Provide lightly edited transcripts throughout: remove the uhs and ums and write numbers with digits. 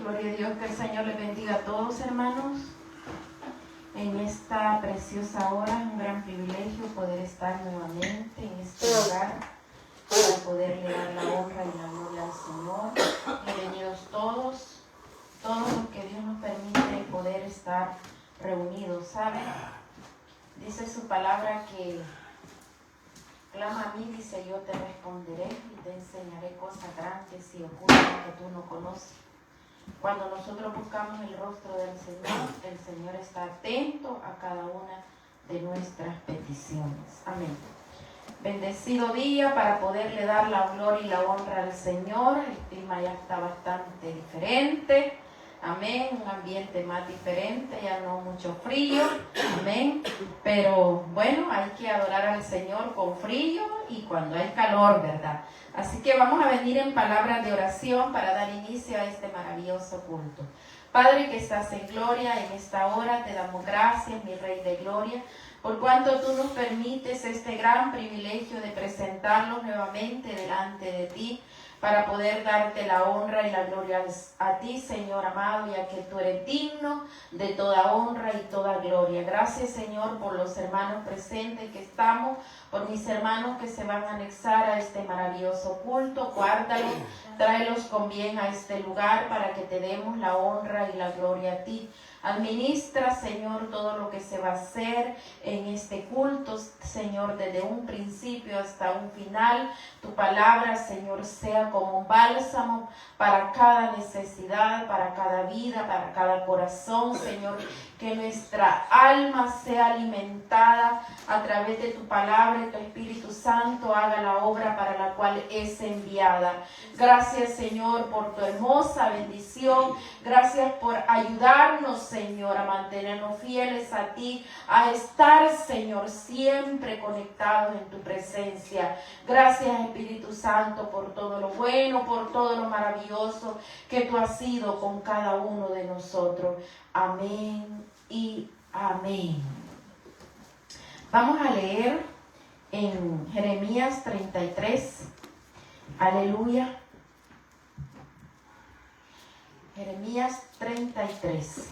Gloria a Dios, que el Señor les bendiga a todos, hermanos. En esta preciosa hora es un gran privilegio poder estar nuevamente en este lugar para poderle dar la honra y la gloria al Señor. Bienvenidos todos los que Dios nos permite poder estar reunidos, ¿saben? Dice su palabra que clama a mí, dice, yo te responderé y te enseñaré cosas grandes y ocultas que tú no conoces. Cuando nosotros buscamos el rostro del Señor, el Señor está atento a cada una de nuestras peticiones. Amén. Bendecido día para poderle dar la gloria y la honra al Señor. El clima ya está bastante diferente. Amén, un ambiente más diferente, ya no mucho frío, amén, pero bueno, hay que adorar al Señor con frío y cuando hay calor, ¿verdad? Así que vamos a venir en palabras de oración para dar inicio a este maravilloso culto. Padre que estás en gloria, en esta hora te damos gracias, mi Rey de gloria, por cuanto tú nos permites este gran privilegio de presentarlos nuevamente delante de ti, para poder darte la honra y la gloria a ti, Señor amado, ya que tú eres digno de toda honra y toda gloria. Gracias, Señor, por los hermanos presentes que estamos, por mis hermanos que se van a anexar a este maravilloso culto. Guárdalos, tráelos con bien a este lugar para que te demos la honra y la gloria a ti. Administra, Señor, todo lo que se va a hacer en este culto, Señor, desde un principio hasta un final. Tu palabra, Señor, sea como un bálsamo para cada necesidad, para cada vida, para cada corazón, Señor. Que nuestra alma sea alimentada a través de tu palabra y tu Espíritu Santo haga la obra para la cual es enviada. Gracias, Señor, por tu hermosa bendición. Gracias por ayudarnos, Señor, a mantenernos fieles a ti, a estar, Señor, siempre conectados en tu presencia. Gracias, Espíritu Santo, por todo lo bueno, por todo lo maravilloso que tú has sido con cada uno de nosotros. Amén y amén. Vamos a leer en Jeremías 33. Aleluya. Jeremías 33.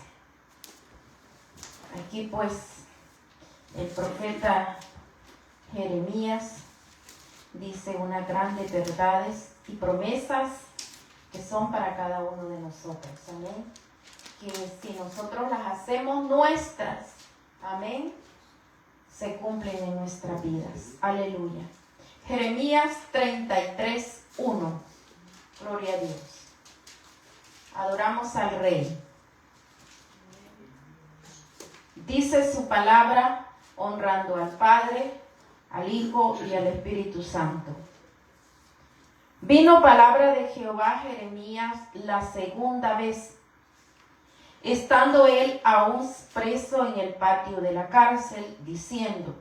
Aquí pues el profeta Jeremías dice unas grandes verdades y promesas que son para cada uno de nosotros. Amén. Que si nosotros las hacemos nuestras, amén, se cumplen en nuestras vidas. Aleluya. Jeremías 33, 1. Gloria a Dios. Adoramos al Rey. Dice su palabra honrando al Padre, al Hijo y al Espíritu Santo. Vino palabra de Jehová a Jeremías la segunda vez, estando él aún preso en el patio de la cárcel, diciendo: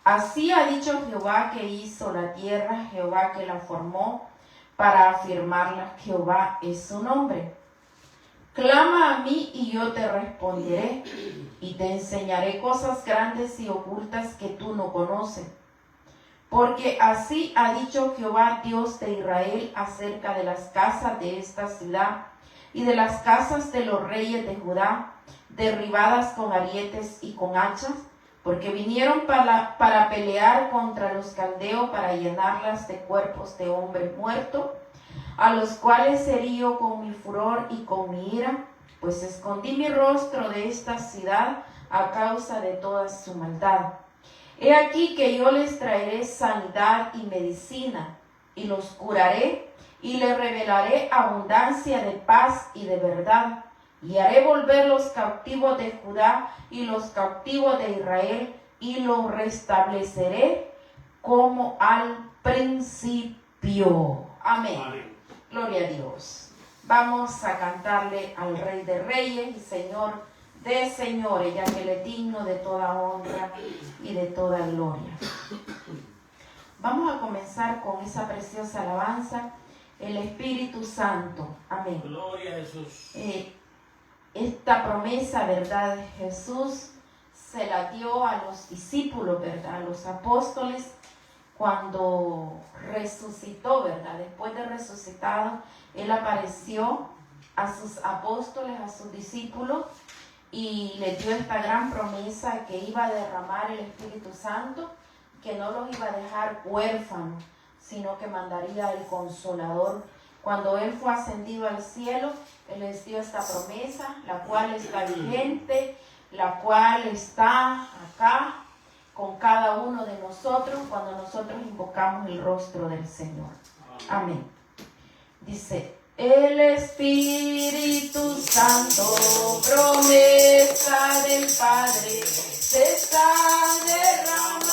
Así ha dicho Jehová que hizo la tierra, Jehová que la formó, para afirmarla. Jehová es su nombre. Clama a mí y yo te responderé, y te enseñaré cosas grandes y ocultas que tú no conoces. Porque así ha dicho Jehová, Dios de Israel, acerca de las casas de esta ciudad y de las casas de los reyes de Judá, derribadas con arietes y con hachas, porque vinieron para pelear contra los caldeos, para llenarlas de cuerpos de hombres muertos, a los cuales herí con mi furor y con mi ira, pues escondí mi rostro de esta ciudad a causa de toda su maldad. He aquí que yo les traeré sanidad y medicina, y los curaré, y les revelaré abundancia de paz y de verdad, y haré volver los cautivos de Judá y los cautivos de Israel, y los restableceré como al principio. Amén. Amén. Gloria a Dios. Vamos a cantarle al Rey de Reyes y Señor de señores, ya que Él es digno de toda honra y de toda gloria. Vamos a comenzar con esa preciosa alabanza, el Espíritu Santo. Amén. Gloria a Jesús. Esta promesa, ¿verdad? Jesús se la dio a los discípulos, ¿verdad? A los apóstoles, cuando resucitó, ¿verdad? Después de resucitado, Él apareció a sus apóstoles, a sus discípulos, y les dio esta gran promesa que iba a derramar el Espíritu Santo, que no los iba a dejar huérfanos, sino que mandaría el Consolador. Cuando Él fue ascendido al cielo, Él les dio esta promesa, la cual está vigente, la cual está acá con cada uno de nosotros cuando nosotros invocamos el rostro del Señor. Amén. Dice: el Espíritu Santo, promesa del Padre, se está derramando.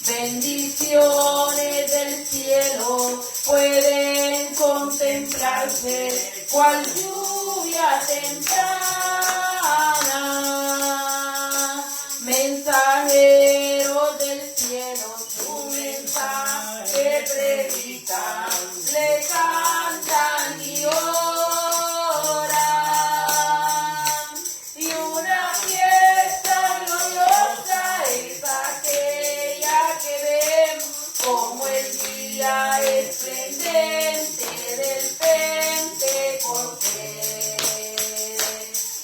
Bendiciones del cielo pueden contemplarse cual lluvia temprana. Mensajeros del cielo, su mensaje predican, le cantan y oran. Y una fiesta gloriosa es aquella que vemos como el día esplendente del Pentecostés.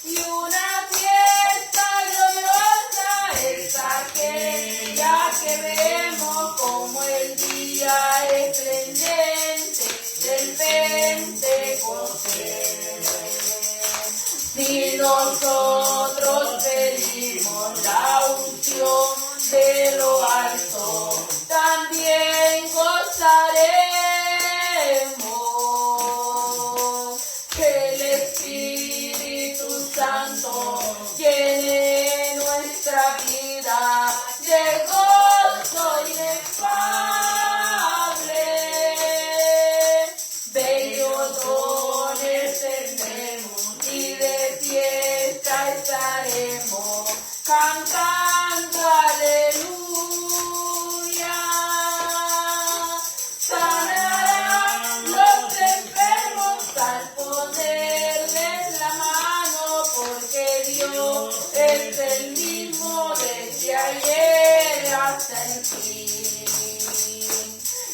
Y una fiesta gloriosa es aquella que vemos como el día esplendente del Pentecostés. Si nosotros pedimos la unción de lo alto, también gozaremos. Que el Espíritu Santo llene nuestra vida de gozo inefable. Bellos dones tendremos y de fiesta estaremos cantando aleluya. Sanarán los enfermos al ponerles la mano, porque Dios es el mismo desde ayer hasta el fin.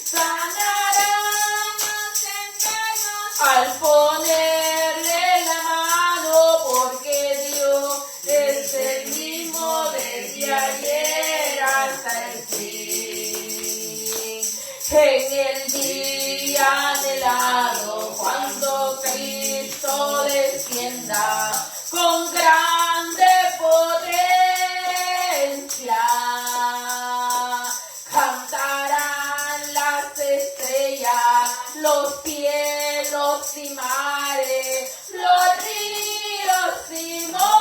Sanarán los enfermos al ponerle la mano, porque Dios es el mismo desde ayer hasta el fin. En el día anhelado, cuando Cristo descienda con grande potencia, cantarán las estrellas, los cielos y mares, los ríos y montes,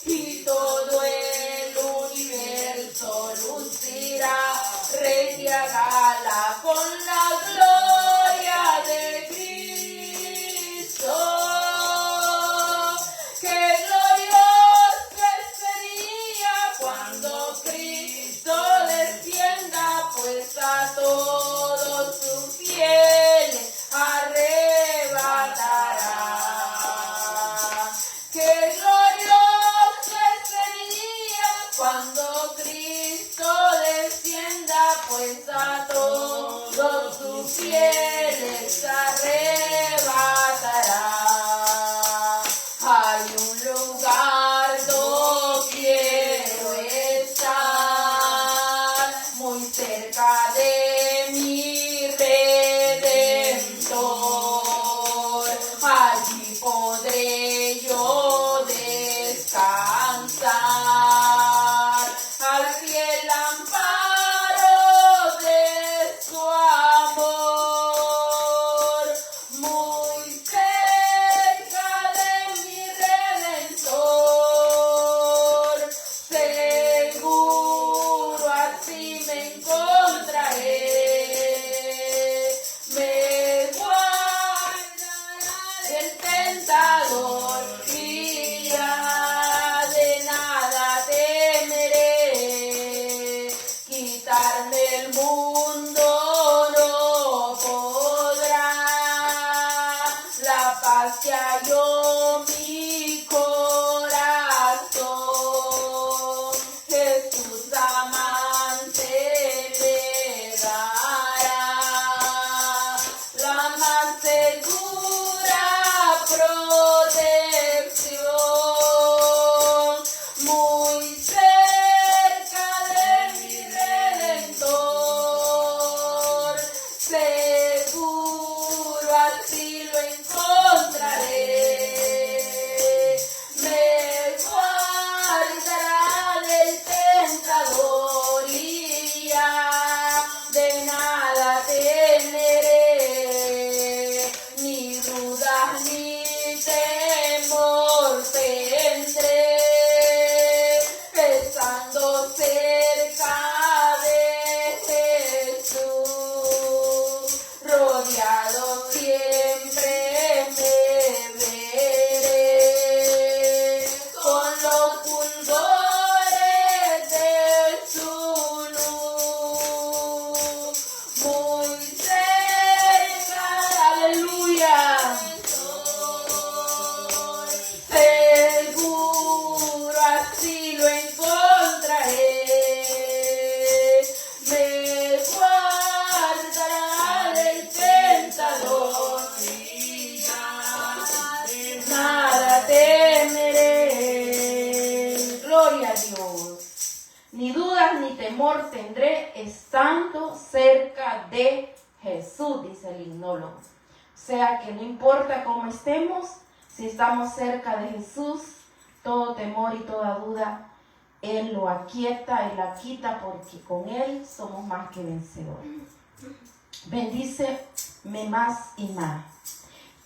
y todo el universo lucirá regia gala con la gloria de Cristo. Qué glorioso sería cuando Cristo descienda, pues a todos sus fieles arrebatará. Qué glorioso sería cuando Cristo descienda, pues a todos sus fieles arrebatará. Hay un lugar donde quiero estar, muy cerca de mi Redentor. Allí podré yo descansar al fiel amparo de su amor. Muy cerca de mi Redentor, seguro así me encontraré. Me guardará el tentador y ya de nada gloria a Dios. Ni dudas ni temor tendré estando cerca de Jesús, dice el himnólogo. O sea que no importa cómo estemos, si estamos cerca de Jesús, todo temor y toda duda, Él lo aquieta y la quita, porque con Él somos más que vencedores. Bendíceme más y más.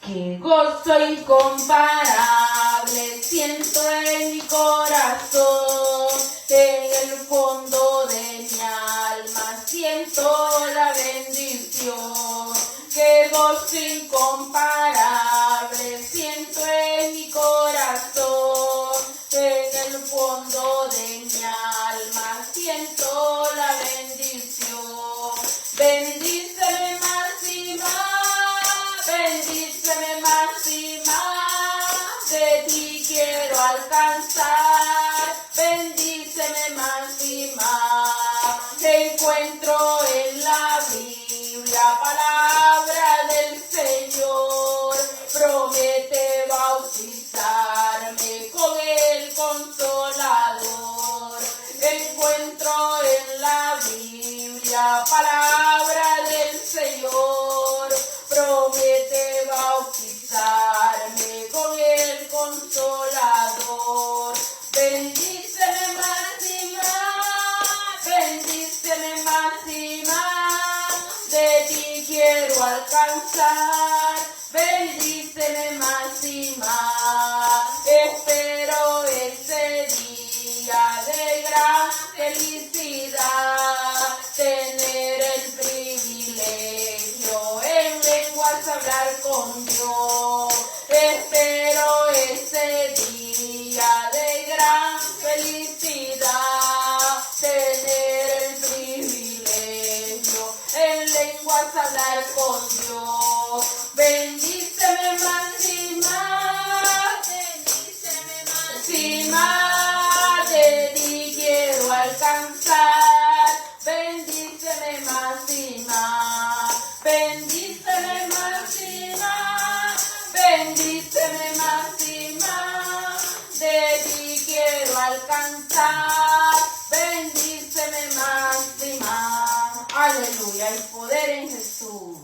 Qué gozo incomparable siento en mi corazón, en el fondo de mi alma siento la bendición. Qué gozo incomparable siento en mi corazón, en el fondo de mi alma siento la bendición. Bendíceme más y más, bendíceme más y más, de ti quiero alcanzar, bendíceme más y más. Encuentro en la Biblia palabra del Señor, promete bautizarme con el Consolador. Encuentro en la Biblia palabra del Señor, promete bautizarme con el Consolador. Bendíceme más y más, bendíceme más y más, de ti quiero alcanzar, bendíceme más y más. Espero ese día de gran felicidad, tener el privilegio en lenguas hablar con Dios. Espero ese día de gran felicidad, tener el privilegio en lenguas hablar con Dios. Bendíceme más y más, bendíceme más y más, de ti quiero alcanzar, bendíceme más y más, bendíceme más y más, bendíceme más y más, de ti quiero alcanzar, bendíceme más y más. Aleluya, el poder en Jesús,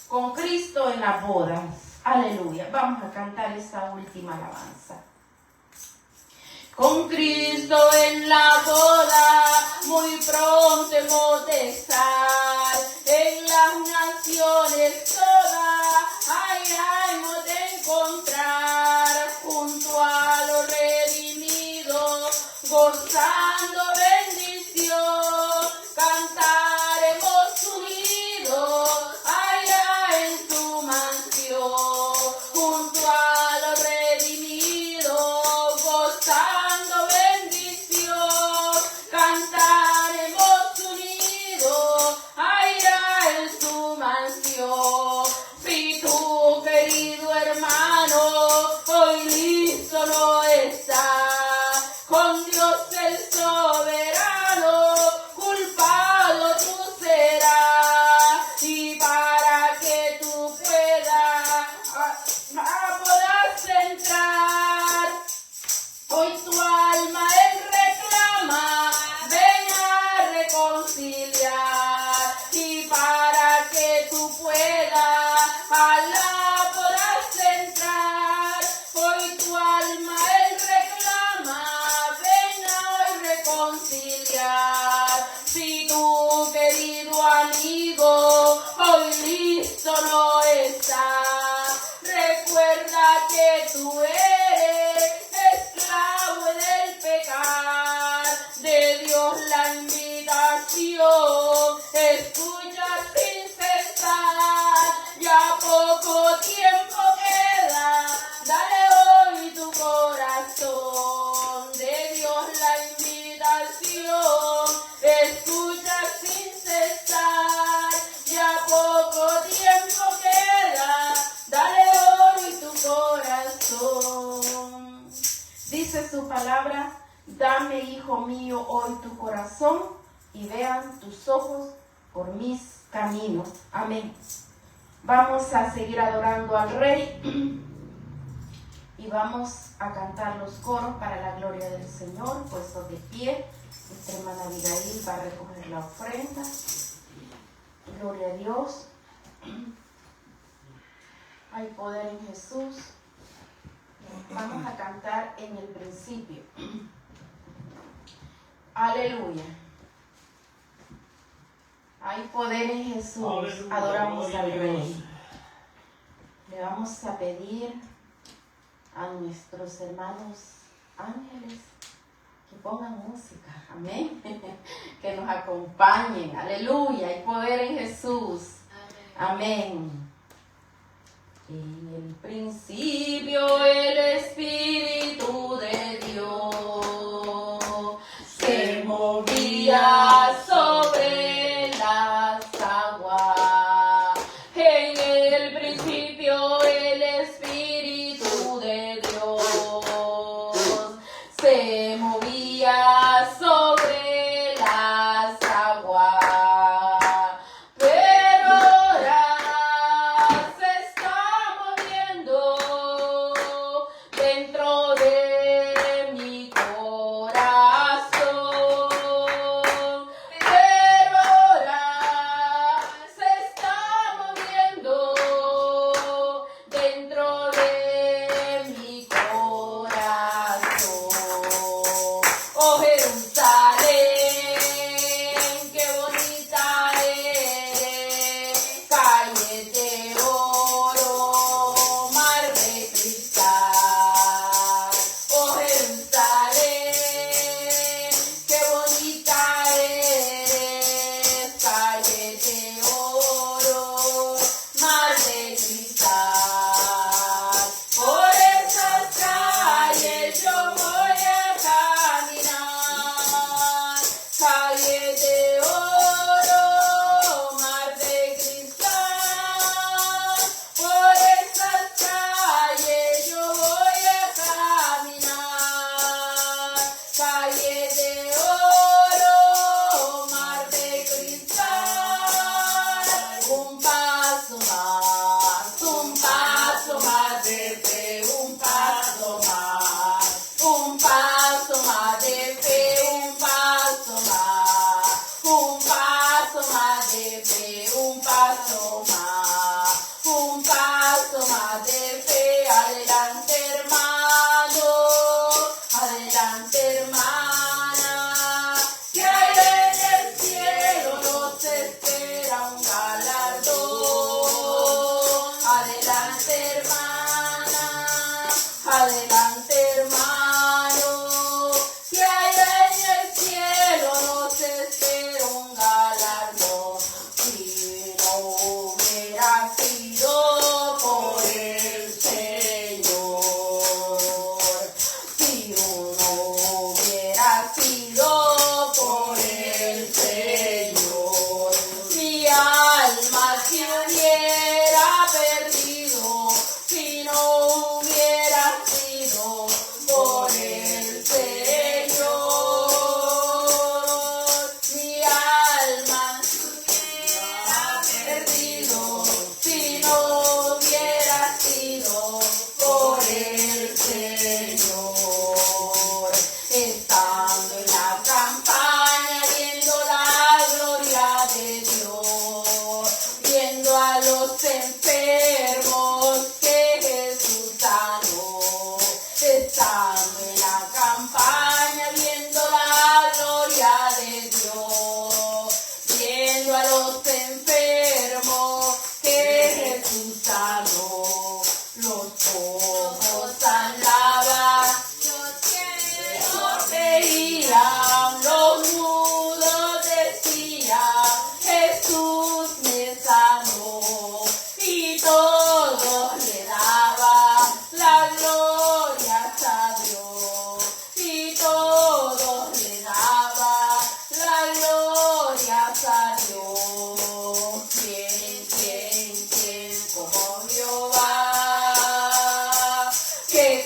con Cristo en las bodas. Aleluya, vamos a cantar esta última alabanza. Con Cristo en la boda, muy pronto hemos de estar, en las naciones todas, allá hemos de encontrar, junto a los redimidos, gozando bendición, cantaremos unidos, allá en su mansión, junto a los redimidos, gozando bendición, cantaremos unidos, allá en su mansión. Si tu querido hermano hoy listo no está, con Dios el soberano, culpado tú serás, y para que tú puedas entrar, hoy tu alma él reclama, ven a reconciliar, y para que tú puedas entrar, hoy tu alma él reclama, ven a reconciliar. Si tu querido amigo hoy listo no está, recuerda que tú eres esclavo del pecar, de Dios la invitación, escucha sin cesar, ya poco tiempo queda, dale hoy tu corazón, de Dios la invitación, escucha sin cesar, ya poco tiempo queda, dale hoy tu corazón. Dice su palabra, dame, hijo mío, hoy tu corazón, y vean tus ojos por mis caminos. Amén. Vamos a seguir adorando al Rey. Y vamos a cantar los coros para la gloria del Señor, puestos de pie. Nuestra hermana Abigail va a recoger la ofrenda. Gloria a Dios. Hay poder en Jesús. Vamos a cantar en el principio. Aleluya. Hay poder en Jesús. Aleluya. Adoramos al Rey. Le vamos a pedir a nuestros hermanos ángeles que pongan música. Amén. Que nos acompañen. Aleluya. Hay poder en Jesús. Amén. En el principio el Espíritu de Dios se movía sobre las aguas. En el principio el Espíritu de Dios se movía sobre las aguas.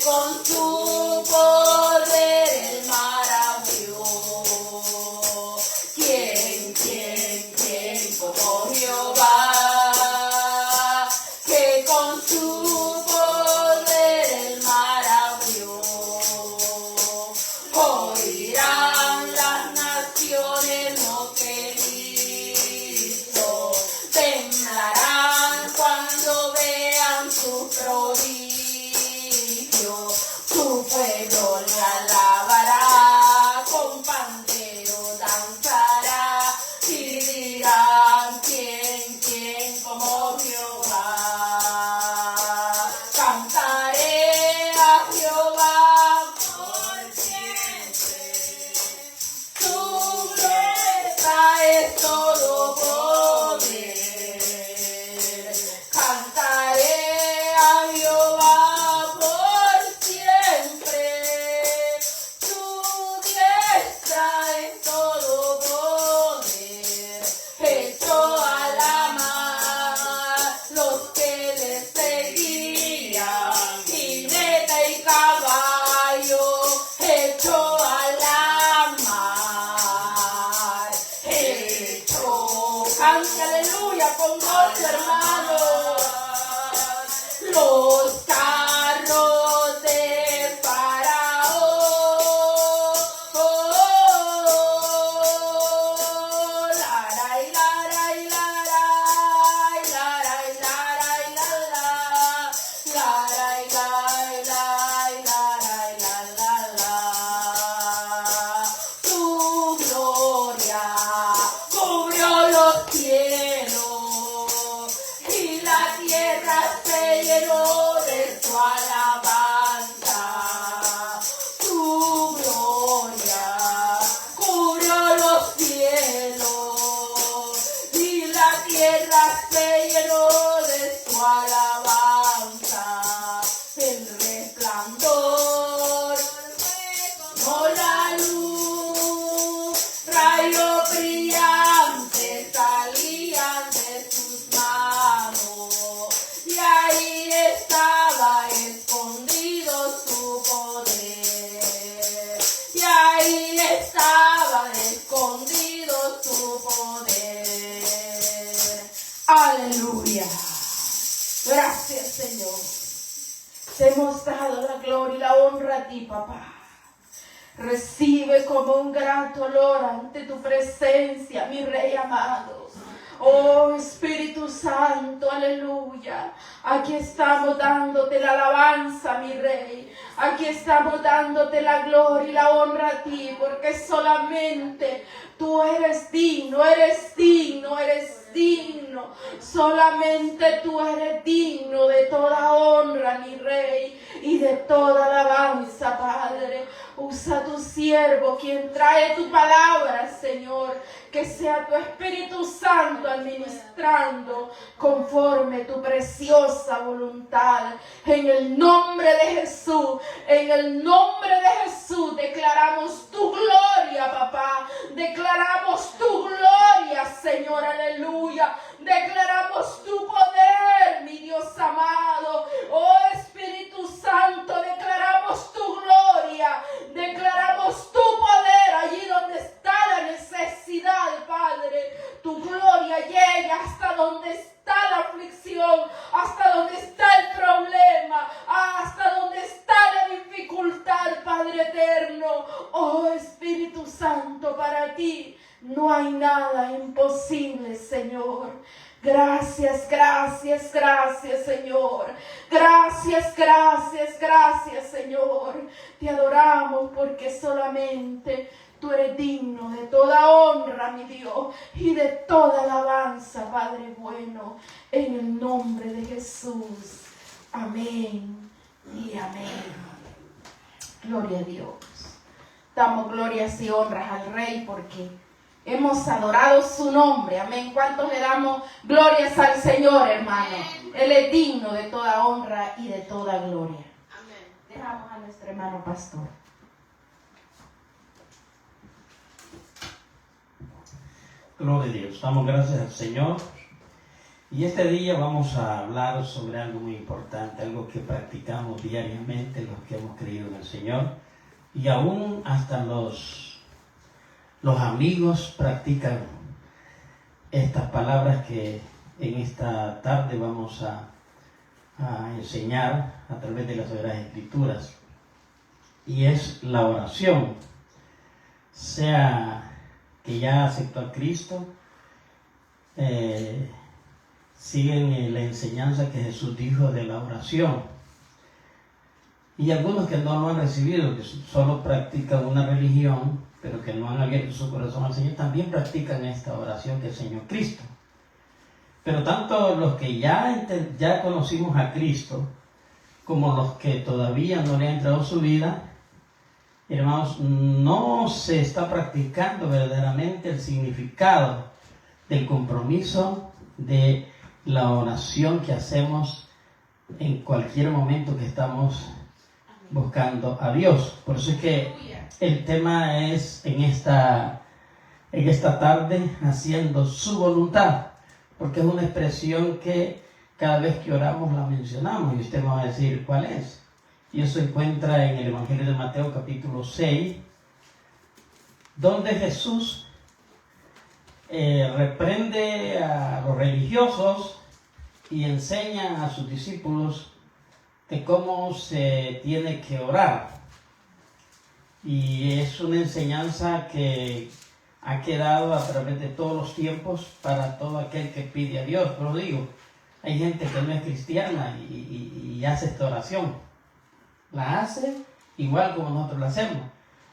con su poder el maravilloso. Oirán las naciones lo que hizo, temblarán cuando vean su prodigio, su pueblo le alabará, con pandero danzará, y dirán quién como Jehová. Cantaré a Jehová por siempre, su gloria es todo poder. Cantaré a Jehová por siempre, su diestra es todo poder. Echó a la mar los que le seguían, jinete y caballo, echó a la mar, echó. Cante aleluya con gozo, hermano. Los carros de Faraón, laray, laray, laray, laray, laray, laray, laray, laray, laray, laray. Su gloria cubrió los cielos y la tierra se llenó de su alabanza. Su gloria cubrió los cielos y la tierra se llenó de su alabanza. El resplandor como la luz, rayos brillantes salían de sus manos, y ahí estaba escondido su poder, y ahí estaba escondido su poder. Aleluya. Gracias, Señor. Te hemos dado la gloria y la honra a ti, papá. Recibe como un grato olor ante tu presencia, mi Rey amado. Oh Espíritu Santo, aleluya. Aquí estamos dándote la alabanza, mi Rey. Aquí estamos dándote la gloria y la honra a ti, porque solamente tú eres digno, eres digno, eres digno. Solamente tú eres digno de toda honra, mi Rey, y de toda alabanza, Padre. Usa tu siervo, quien trae tu palabra, Señor. Que sea tu Espíritu Santo administrando conforme tu preciosa voluntad. En el nombre de Jesús, en el nombre de Jesús, declaramos tu gloria, papá. Declaramos tu gloria, Señor, aleluya. Declaramos tu poder, mi Dios amado. Oh Espíritu Santo, declaramos tu gloria. Declaramos tu poder allí donde está la necesidad, Padre. Tu gloria llega hasta donde está la aflicción, hasta donde está el problema, hasta donde está la dificultad, Padre eterno. Oh Espíritu Santo, para ti no hay nada imposible, Señor. Gracias, gracias, gracias, Señor. Gracias, gracias, gracias, Señor. Te adoramos porque solamente tú eres digno de toda honra, mi Dios, y de toda alabanza, Padre bueno, en el nombre de Jesús. Amén y amén. Gloria a Dios. Damos glorias y honras al Rey porque hemos adorado su nombre. Amén. ¿Cuántos le damos glorias al Señor, hermano? Él es digno de toda honra y de toda gloria. Amén. Dejamos a nuestro hermano pastor. Gloria a Dios. Damos gracias al Señor. Y este día vamos a hablar sobre algo muy importante, algo que practicamos diariamente los que hemos creído en el Señor. Y aún hasta los amigos practican estas palabras que en esta tarde vamos a enseñar a través de las Sagradas Escrituras. Y es la oración. sea que ya aceptó a Cristo, siguen la enseñanza que Jesús dijo de la oración. Y algunos que no lo han recibido, que solo practican una religión, pero que no han abierto su corazón al Señor, también practican esta oración que enseñó Cristo. Pero tanto los que ya conocimos a Cristo, como los que todavía no le han entrado su vida, hermanos, no se está practicando verdaderamente el significado del compromiso de la oración que hacemos en cualquier momento que estamos buscando a Dios. Por eso es que el tema es en esta tarde, haciendo su voluntad, porque es una expresión que cada vez que oramos la mencionamos, y usted me va a decir cuál es. Y eso se encuentra en el Evangelio de Mateo capítulo 6, donde Jesús reprende a los religiosos y enseña a sus discípulos de cómo se tiene que orar. Y es una enseñanza que ha quedado a través de todos los tiempos para todo aquel que pide a Dios. Pero digo, hay gente que no es cristiana y hace esta oración. La hace igual como nosotros la hacemos.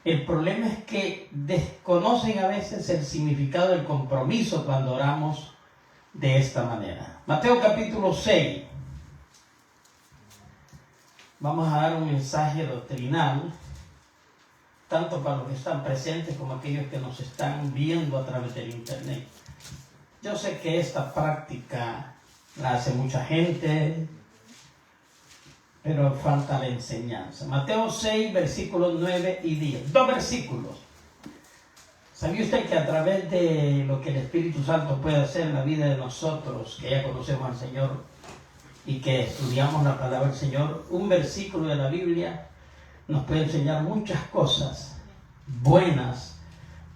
El problema es que desconocen a veces el significado del compromiso cuando oramos de esta manera. Mateo capítulo 6. Vamos a dar un mensaje doctrinal, tanto para los que están presentes como aquellos que nos están viendo a través del internet. Yo sé que esta práctica la hace mucha gente, pero falta la enseñanza. Mateo 6, versículos 9 y 10. 2 versículos. ¿Sabía usted que a través de lo que el Espíritu Santo puede hacer en la vida de nosotros, que ya conocemos al Señor y que estudiamos la palabra del Señor, un versículo de la Biblia nos puede enseñar muchas cosas buenas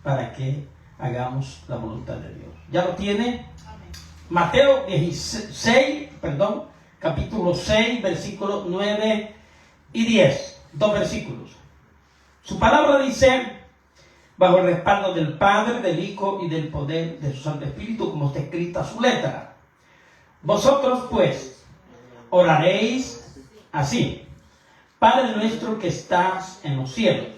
para que hagamos la voluntad de Dios? ¿Ya lo tiene? Mateo 16, capítulo 6, versículos 9 y 10. 2 versículos. Su palabra dice: bajo el respaldo del Padre, del Hijo y del poder de su Santo Espíritu, como está escrita su letra. Vosotros, pues, oraréis así: Padre nuestro que estás en los cielos,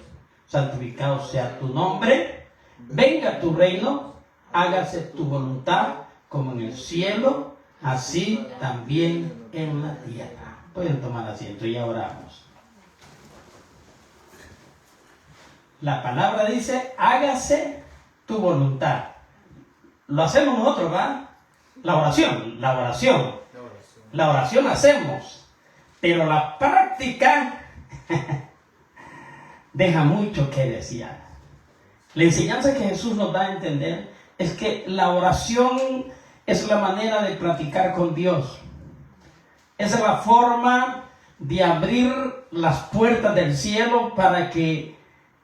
santificado sea tu nombre, venga tu reino, hágase tu voluntad, como en el cielo, así también en la tierra. Pueden tomar asiento y ya oramos. La palabra dice: hágase tu voluntad. Lo hacemos nosotros, ¿verdad? La oración hacemos, pero la práctica deja mucho que desear. La enseñanza que Jesús nos da a entender es que la oración es la manera de platicar con Dios. Es la forma de abrir las puertas del cielo para que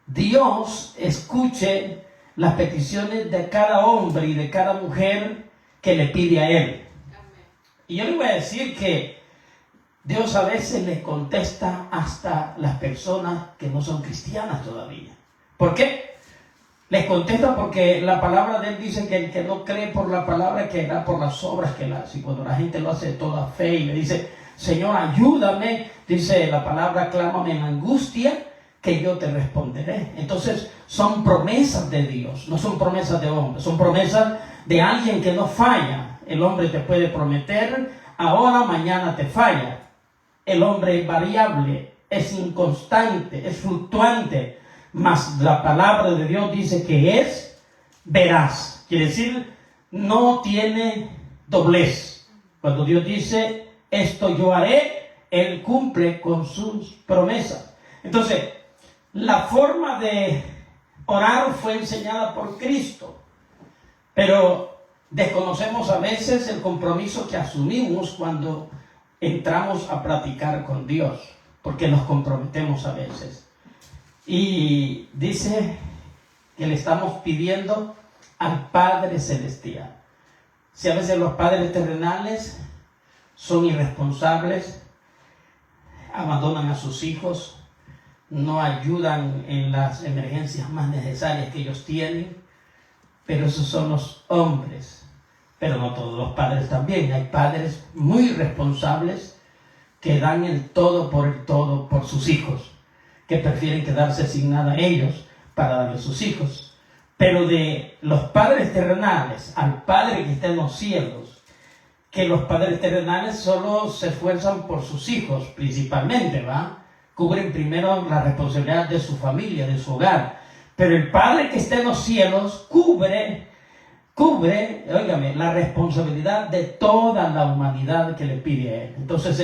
Dios escuche las peticiones de cada hombre y de cada mujer que le pide a Él. Y yo le voy a decir que Dios a veces le contesta hasta las personas que no son cristianas todavía. ¿Por qué? Les contesta porque la palabra de Él dice que el que no cree por la palabra creerá por las obras que él hace. Y cuando la gente lo hace de toda fe y le dice: Señor, ayúdame, dice la palabra, clámame en angustia, que yo te responderé. Entonces son promesas de Dios, no son promesas de hombres, son promesas de alguien que no falla. El hombre te puede prometer ahora, mañana te falla. El hombre es variable, es inconstante, es fluctuante, mas la palabra de Dios dice que es veraz. Quiere decir, no tiene doblez. Cuando Dios dice: esto yo haré, Él cumple con sus promesas. Entonces, la forma de orar fue enseñada por Cristo, pero desconocemos a veces el compromiso que asumimos cuando entramos a platicar con Dios, porque nos comprometemos a veces. Y dice que le estamos pidiendo al Padre Celestial. Si a veces los padres terrenales son irresponsables, abandonan a sus hijos, no ayudan en las emergencias más necesarias que ellos tienen, pero esos son los hombres. Pero no todos los padres también. Hay padres muy responsables que dan el todo por sus hijos, que prefieren quedarse sin nada ellos para darle a sus hijos. Pero de los padres terrenales al Padre que está en los cielos, que los padres terrenales solo se esfuerzan por sus hijos principalmente, ¿va? Cubren primero la responsabilidad de su familia, de su hogar. Pero el Padre que está en los cielos cubre, óigame, la responsabilidad de toda la humanidad que le pide a Él. Entonces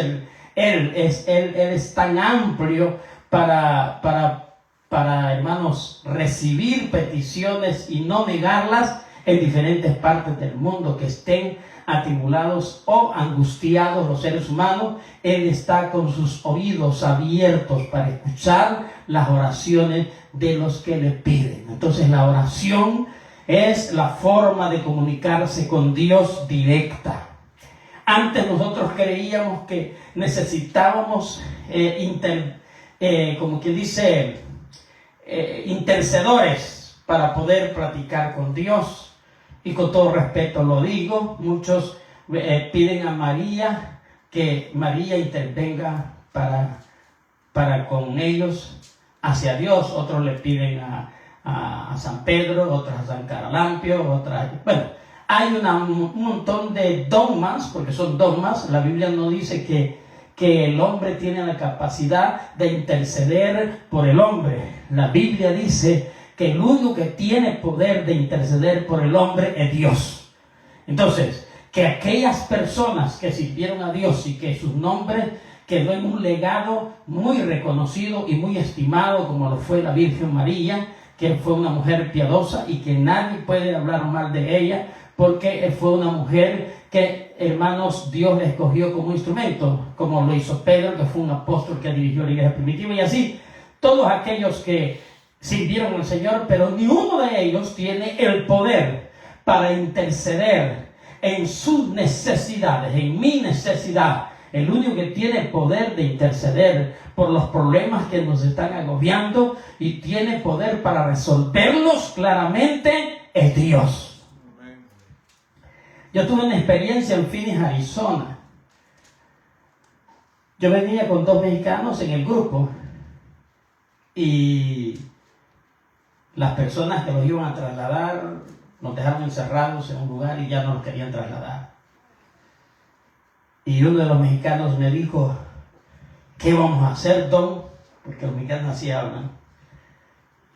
Él es tan amplio para, hermanos, recibir peticiones y no negarlas en diferentes partes del mundo que estén atribulados o angustiados los seres humanos. Él está con sus oídos abiertos para escuchar las oraciones de los que le piden. Entonces la oración es la forma de comunicarse con Dios directa. Antes nosotros creíamos que necesitábamos como quien dice, intercedores para poder platicar con Dios. Y con todo respeto lo digo, muchos piden a María que María intervenga para con ellos hacia Dios. Otros le piden a San Pedro, otros a San Caralampio, bueno, hay un montón de dogmas, porque son dogmas. La Biblia no dice que el hombre tiene la capacidad de interceder por el hombre. La Biblia dice que el único que tiene poder de interceder por el hombre es Dios. Entonces, que aquellas personas que sirvieron a Dios y que su nombre quedó en un legado muy reconocido y muy estimado, como lo fue la Virgen María, que fue una mujer piadosa y que nadie puede hablar mal de ella, porque fue una mujer que, hermanos, Dios le escogió como instrumento, como lo hizo Pedro, que fue un apóstol que dirigió la iglesia primitiva, y así todos aquellos que sirvieron al Señor, pero ni uno de ellos tiene el poder para interceder en sus necesidades, en mi necesidad. El único que tiene poder de interceder por los problemas que nos están agobiando y tiene poder para resolverlos claramente es Dios. Yo tuve una experiencia en Phoenix, Arizona. Yo venía con 2 mexicanos en el grupo y las personas que los iban a trasladar nos dejaron encerrados en un lugar y ya no nos querían trasladar. Y uno de los mexicanos me dijo, ¿qué vamos a hacer, Don? Porque los mexicanos así hablan.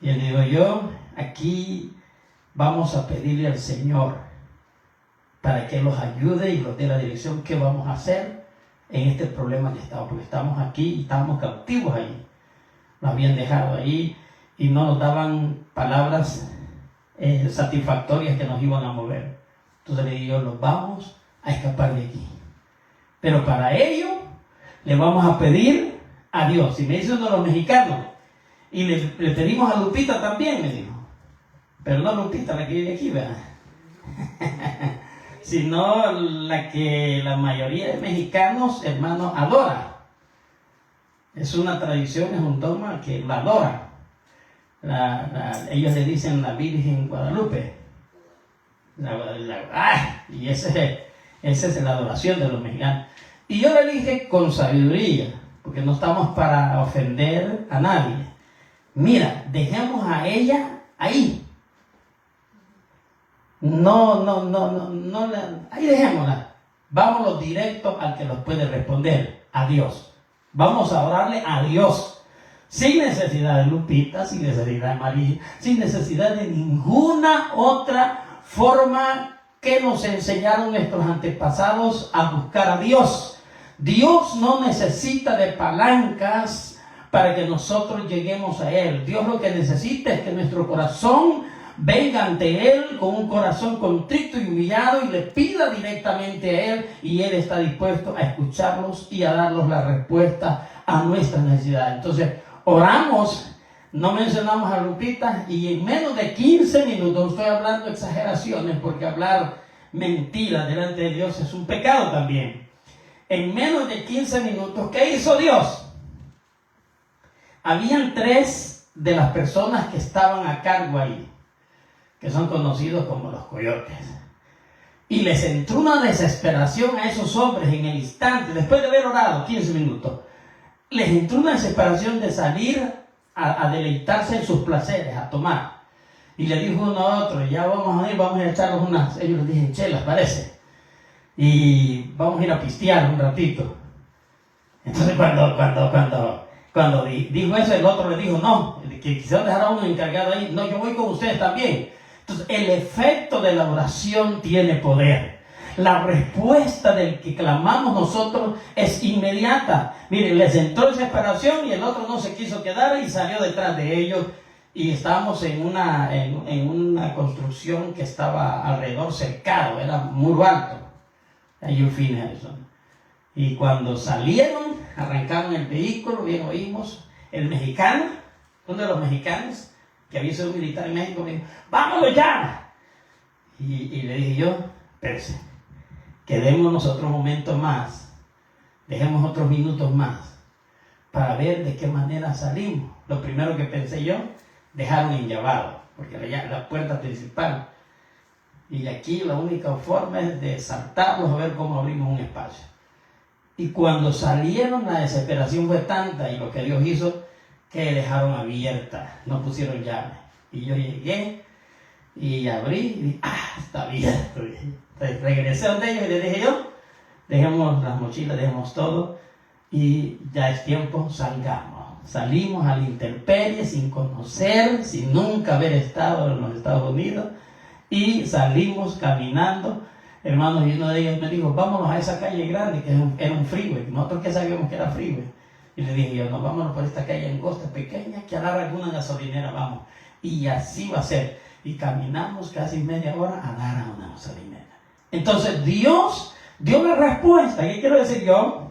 Y le digo, yo aquí vamos a pedirle al Señor para que los ayude y los dé la dirección que vamos a hacer en este problema que estamos, porque estamos aquí y estamos cautivos ahí. Nos habían dejado ahí y no nos daban palabras satisfactorias que nos iban a mover. Entonces le digo, nos vamos a escapar de aquí. Pero para ello le vamos a pedir a Dios. Y me dice uno de los mexicanos, y le pedimos a Lupita también, me dijo. Pero no Lupita, la que vive aquí, ¿verdad? Sino la que la mayoría de mexicanos, hermanos, adora. Es una tradición, es un dogma que la adora. Ellos le dicen la Virgen Guadalupe. Y esa es la adoración de los mexicanos. Y yo le dije con sabiduría, porque no estamos para ofender a nadie. Mira, dejemos a ella ahí. No, ahí dejémosla. Vámonos directo al que nos puede responder, a Dios. Vamos a orarle a Dios. Sin necesidad de Lupita, sin necesidad de María, sin necesidad de ninguna otra forma que nos enseñaron nuestros antepasados a buscar a Dios. Dios no necesita de palancas para que nosotros lleguemos a Él. Dios lo que necesita es que nuestro corazón venga ante Él con un corazón contrito y humillado y le pida directamente a Él, y Él está dispuesto a escucharlos y a darnos la respuesta a nuestra necesidad. Entonces, oramos, no mencionamos a Lupita, y en menos de 15 minutos, estoy hablando exageraciones porque hablar mentiras delante de Dios es un pecado también. En menos de 15 minutos, ¿qué hizo Dios? Habían 3 de las personas que estaban a cargo ahí, que son conocidos como los coyotes. Y les entró una desesperación a esos hombres en el instante, después de haber orado 15 minutos. Les entró una desesperación de salir a deleitarse en sus placeres, a tomar. Y le dijo uno a otro, ya vamos a echarnos unas, ellos les dije, chelas, parece. Y vamos a ir a pistear un ratito. Entonces cuando dijo eso, el otro le dijo, no, que quisieron dejar a uno encargado ahí, no, yo voy con ustedes también. Entonces el efecto de la oración tiene poder. La respuesta del que clamamos nosotros es inmediata. Miren, les entró desesperación y el otro no se quiso quedar y salió detrás de ellos. Y estábamos en una construcción que estaba alrededor cercado, era muro alto, ahí en Phoenix. Y cuando salieron, arrancaron el vehículo, bien oímos, el mexicano, uno de los mexicanos, que había sido militar en México, me dijo, ¡vámonos ya! Y le dije yo, espérese, quedémonos otro momento más, dejemos otros minutos más, para ver de qué manera salimos. Lo primero que pensé yo, dejaron enllavado, porque la puerta principal, y aquí la única forma es de saltarlos a ver cómo abrimos un espacio. Y cuando salieron, la desesperación fue tanta, y lo que Dios hizo, que dejaron abierta, no pusieron llave. Y yo llegué, y abrí, y dije, está abierto. Entonces regresé donde ellos, y les dije yo, dejemos las mochilas, dejemos todo, y ya es tiempo, salgamos. Salimos a la intemperie, sin conocer, sin nunca haber estado en los Estados Unidos, y salimos caminando, hermanos, y uno de ellos me dijo, vámonos a esa calle grande, que era un freeway. Nosotros que sabíamos que era freeway. Y le dije yo, no, vámonos por esta calle angosta, pequeña, que a dar alguna gasolinera vamos. Y así va a ser. Y caminamos casi media hora a dar a una gasolinera. Entonces Dios dio la respuesta. ¿Qué quiero decir yo?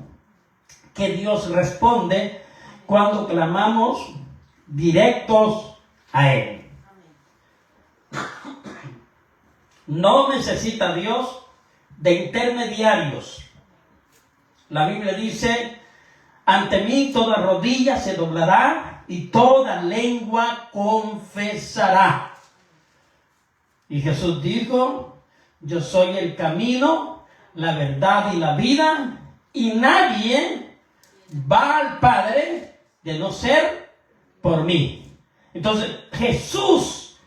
Que Dios responde cuando clamamos directos a Él. No necesita Dios de intermediarios. La Biblia dice, ante mí toda rodilla se doblará y toda lengua confesará. Y Jesús dijo, yo soy el camino, la verdad y la vida, y nadie va al Padre de no ser por mí. Entonces Jesús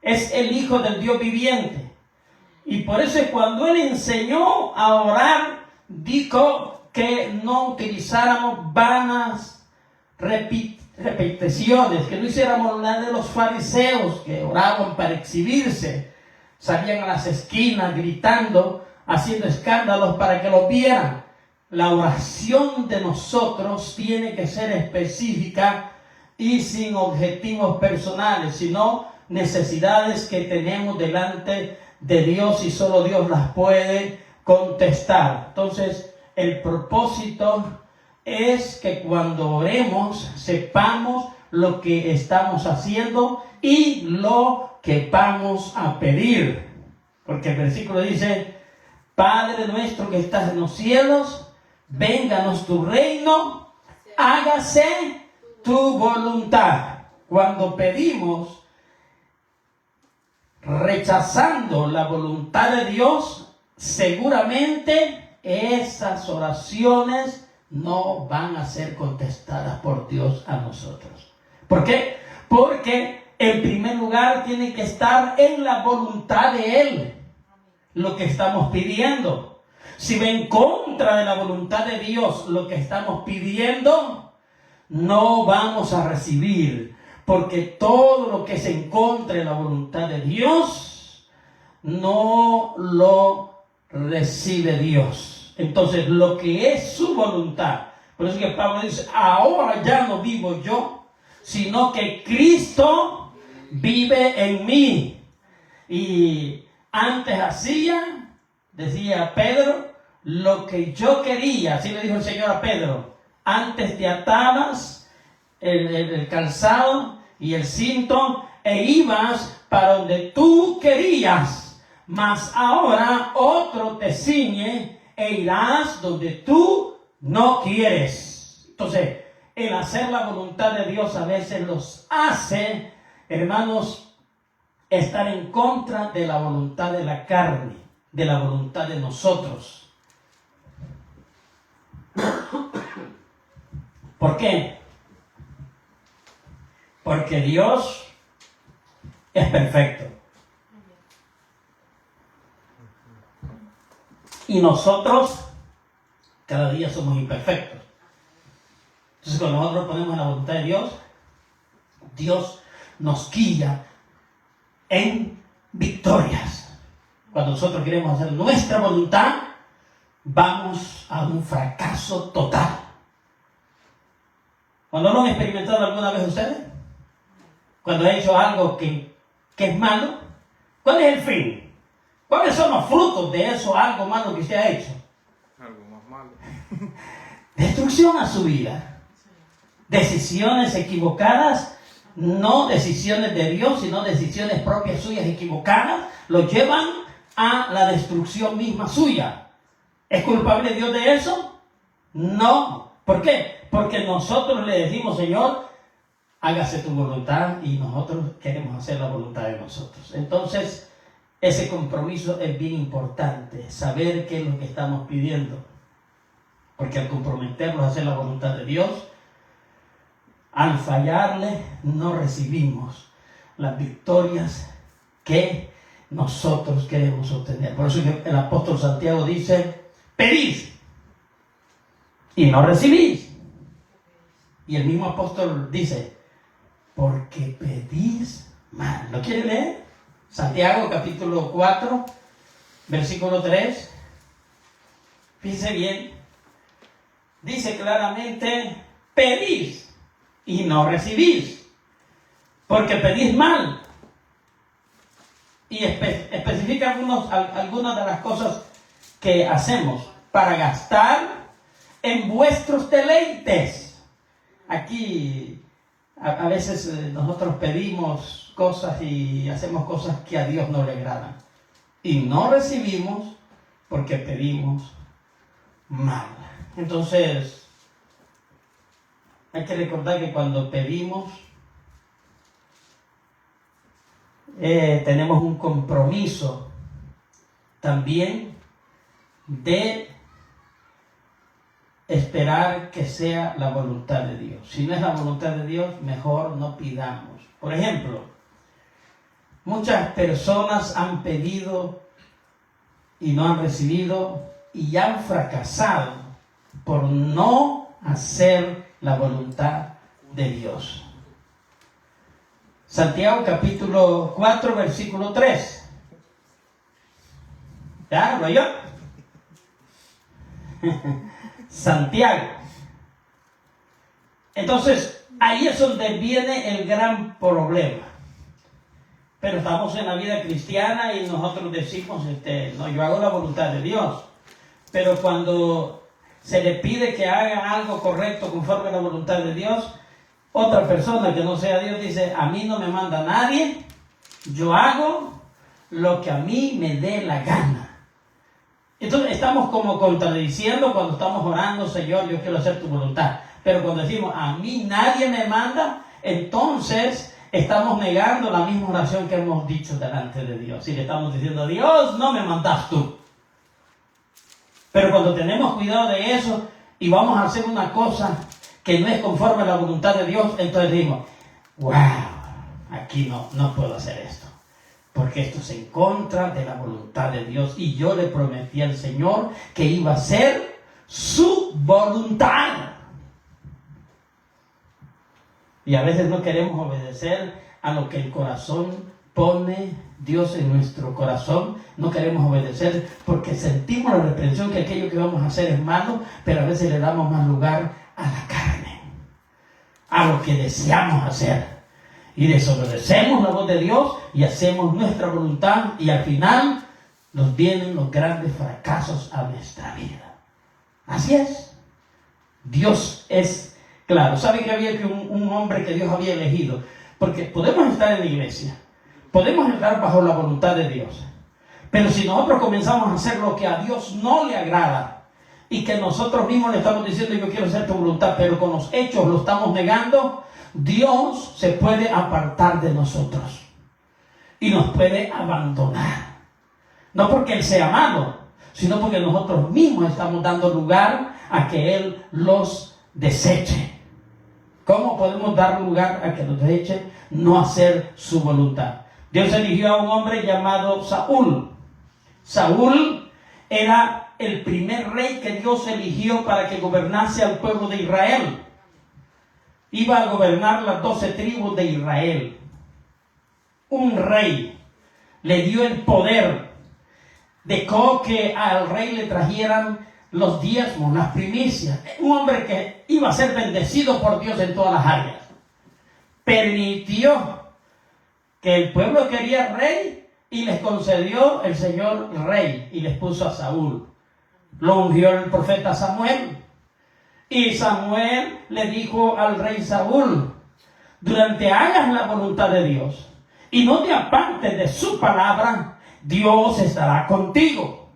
es el Hijo del Dios viviente. Y por eso cuando Él enseñó a orar, dijo que no utilizáramos vanas repeticiones, que no hiciéramos la de los fariseos que oraban para exhibirse, salían a las esquinas gritando, haciendo escándalos para que los vieran. La oración de nosotros tiene que ser específica y sin objetivos personales, sino necesidades que tenemos delante de Dios y solo Dios las puede contestar. Entonces, el propósito es que cuando oremos sepamos lo que estamos haciendo y lo que vamos a pedir. Porque el versículo dice, Padre nuestro que estás en los cielos, vénganos tu reino, hágase tu voluntad. Cuando pedimos rechazando la voluntad de Dios, seguramente esas oraciones no van a ser contestadas por Dios a nosotros. ¿Por qué? Porque en primer lugar tiene que estar en la voluntad de Él lo que estamos pidiendo. Si va en contra de la voluntad de Dios lo que estamos pidiendo, no vamos a recibir, porque todo lo que es en contra de la voluntad de Dios no lo recibe Dios. Entonces, lo que es su voluntad, por eso que Pablo dice, ahora ya no vivo yo, sino que Cristo vive en mí. Y antes decía Pedro, lo que yo quería, así le dijo el Señor a Pedro, antes te atabas el calzado y el cinto e ibas para donde tú querías, mas ahora otro te ciñe e irás donde tú no quieres. Entonces, el hacer la voluntad de Dios a veces los hace, hermanos, estar en contra de la voluntad de la carne, de la voluntad de nosotros. ¿Por qué? Porque Dios es perfecto. Y nosotros cada día somos imperfectos. Entonces, cuando nosotros ponemos la voluntad de Dios, Dios nos guía en victorias. Cuando nosotros queremos hacer nuestra voluntad, vamos a un fracaso total. ¿Cuando lo han experimentado alguna vez ustedes? Cuando han hecho algo que es malo, ¿cuál es el fin? ¿Cuáles son los frutos de eso, algo malo que se ha hecho? Algo más malo. Destrucción a su vida. Decisiones equivocadas, no decisiones de Dios, sino decisiones propias suyas equivocadas, lo llevan a la destrucción misma suya. ¿Es culpable Dios de eso? No. ¿Por qué? Porque nosotros le decimos, Señor, hágase tu voluntad, y nosotros queremos hacer la voluntad de nosotros. Entonces, ese compromiso es bien importante, saber qué es lo que estamos pidiendo. Porque al comprometernos a hacer la voluntad de Dios, al fallarle, no recibimos las victorias que nosotros queremos obtener. Por eso el apóstol Santiago dice, pedid y no recibís. Y el mismo apóstol dice, porque pedís mal. ¿Lo quiere leer? Santiago capítulo 4, versículo 3. Fíjense bien. Dice claramente, pedís y no recibís, porque pedís mal. Y especifica algunas de las cosas que hacemos para gastar en vuestros deleites. Aquí a veces nosotros pedimos cosas y hacemos cosas que a Dios no le agradan. Y no recibimos porque pedimos mal. Entonces, hay que recordar que cuando pedimos, tenemos un compromiso también de esperar que sea la voluntad de Dios. Si no es la voluntad de Dios, mejor no pidamos. Por ejemplo, muchas personas han pedido y no han recibido y han fracasado por no hacer la voluntad de Dios. Santiago capítulo 4, versículo 3. ¿Ya lo oyó? Santiago. Entonces, ahí es donde viene el gran problema. Pero estamos en la vida cristiana y nosotros decimos, no, yo hago la voluntad de Dios. Pero cuando se le pide que hagan algo correcto conforme a la voluntad de Dios, otra persona que no sea Dios dice, a mí no me manda nadie, yo hago lo que a mí me dé la gana. Entonces estamos como contradiciendo cuando estamos orando, Señor, yo quiero hacer tu voluntad. Pero cuando decimos, a mí nadie me manda, entonces estamos negando la misma oración que hemos dicho delante de Dios. Y le estamos diciendo, Dios, no me mandas tú. Pero cuando tenemos cuidado de eso y vamos a hacer una cosa que no es conforme a la voluntad de Dios, entonces decimos, wow, aquí no puedo hacer esto. Porque esto es en contra de la voluntad de Dios. Y yo le prometí al Señor que iba a ser su voluntad. Y a veces no queremos obedecer a lo que el corazón pone Dios en nuestro corazón. No queremos obedecer porque sentimos la reprensión que aquello que vamos a hacer es malo, pero a veces le damos más lugar a la carne, a lo que deseamos hacer. Y desobedecemos la voz de Dios y hacemos nuestra voluntad y al final nos vienen los grandes fracasos a nuestra vida. Así es. Dios es claro. ¿Sabe que había un hombre que Dios había elegido? Porque podemos estar en la iglesia, podemos estar bajo la voluntad de Dios, pero si nosotros comenzamos a hacer lo que a Dios no le agrada, y que nosotros mismos le estamos diciendo yo quiero hacer tu voluntad, pero con los hechos lo estamos negando, Dios se puede apartar de nosotros y nos puede abandonar. No porque Él sea malo, sino porque nosotros mismos estamos dando lugar a que Él los deseche. ¿Cómo podemos dar lugar a que los deseche? No hacer su voluntad. Dios eligió a un hombre llamado Saúl. Saúl era el primer rey que Dios eligió para que gobernase al pueblo de Israel. Iba a gobernar las 12 tribus de Israel. Un rey le dio el poder. Dejó que al rey le trajeran los diezmos, las primicias. Un hombre que iba a ser bendecido por Dios en todas las áreas. Permitió que el pueblo quería rey y les concedió el Señor rey y les puso a Saúl. Lo ungió el profeta Samuel. Y Samuel le dijo al rey Saúl: durante hagas la voluntad de Dios y no te apartes de su palabra, Dios estará contigo.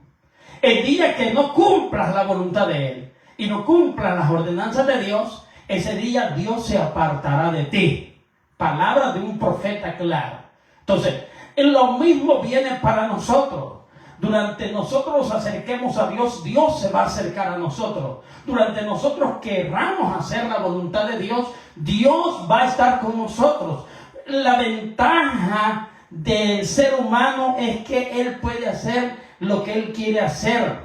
El día que no cumplas la voluntad de Él y no cumplas las ordenanzas de Dios, ese día Dios se apartará de ti. Palabra de un profeta claro. Entonces, lo mismo viene para nosotros. Durante nosotros nos acerquemos a Dios, Dios se va a acercar a nosotros. Durante nosotros querramos hacer la voluntad de Dios, Dios va a estar con nosotros. La ventaja del ser humano es que Él puede hacer lo que Él quiere hacer.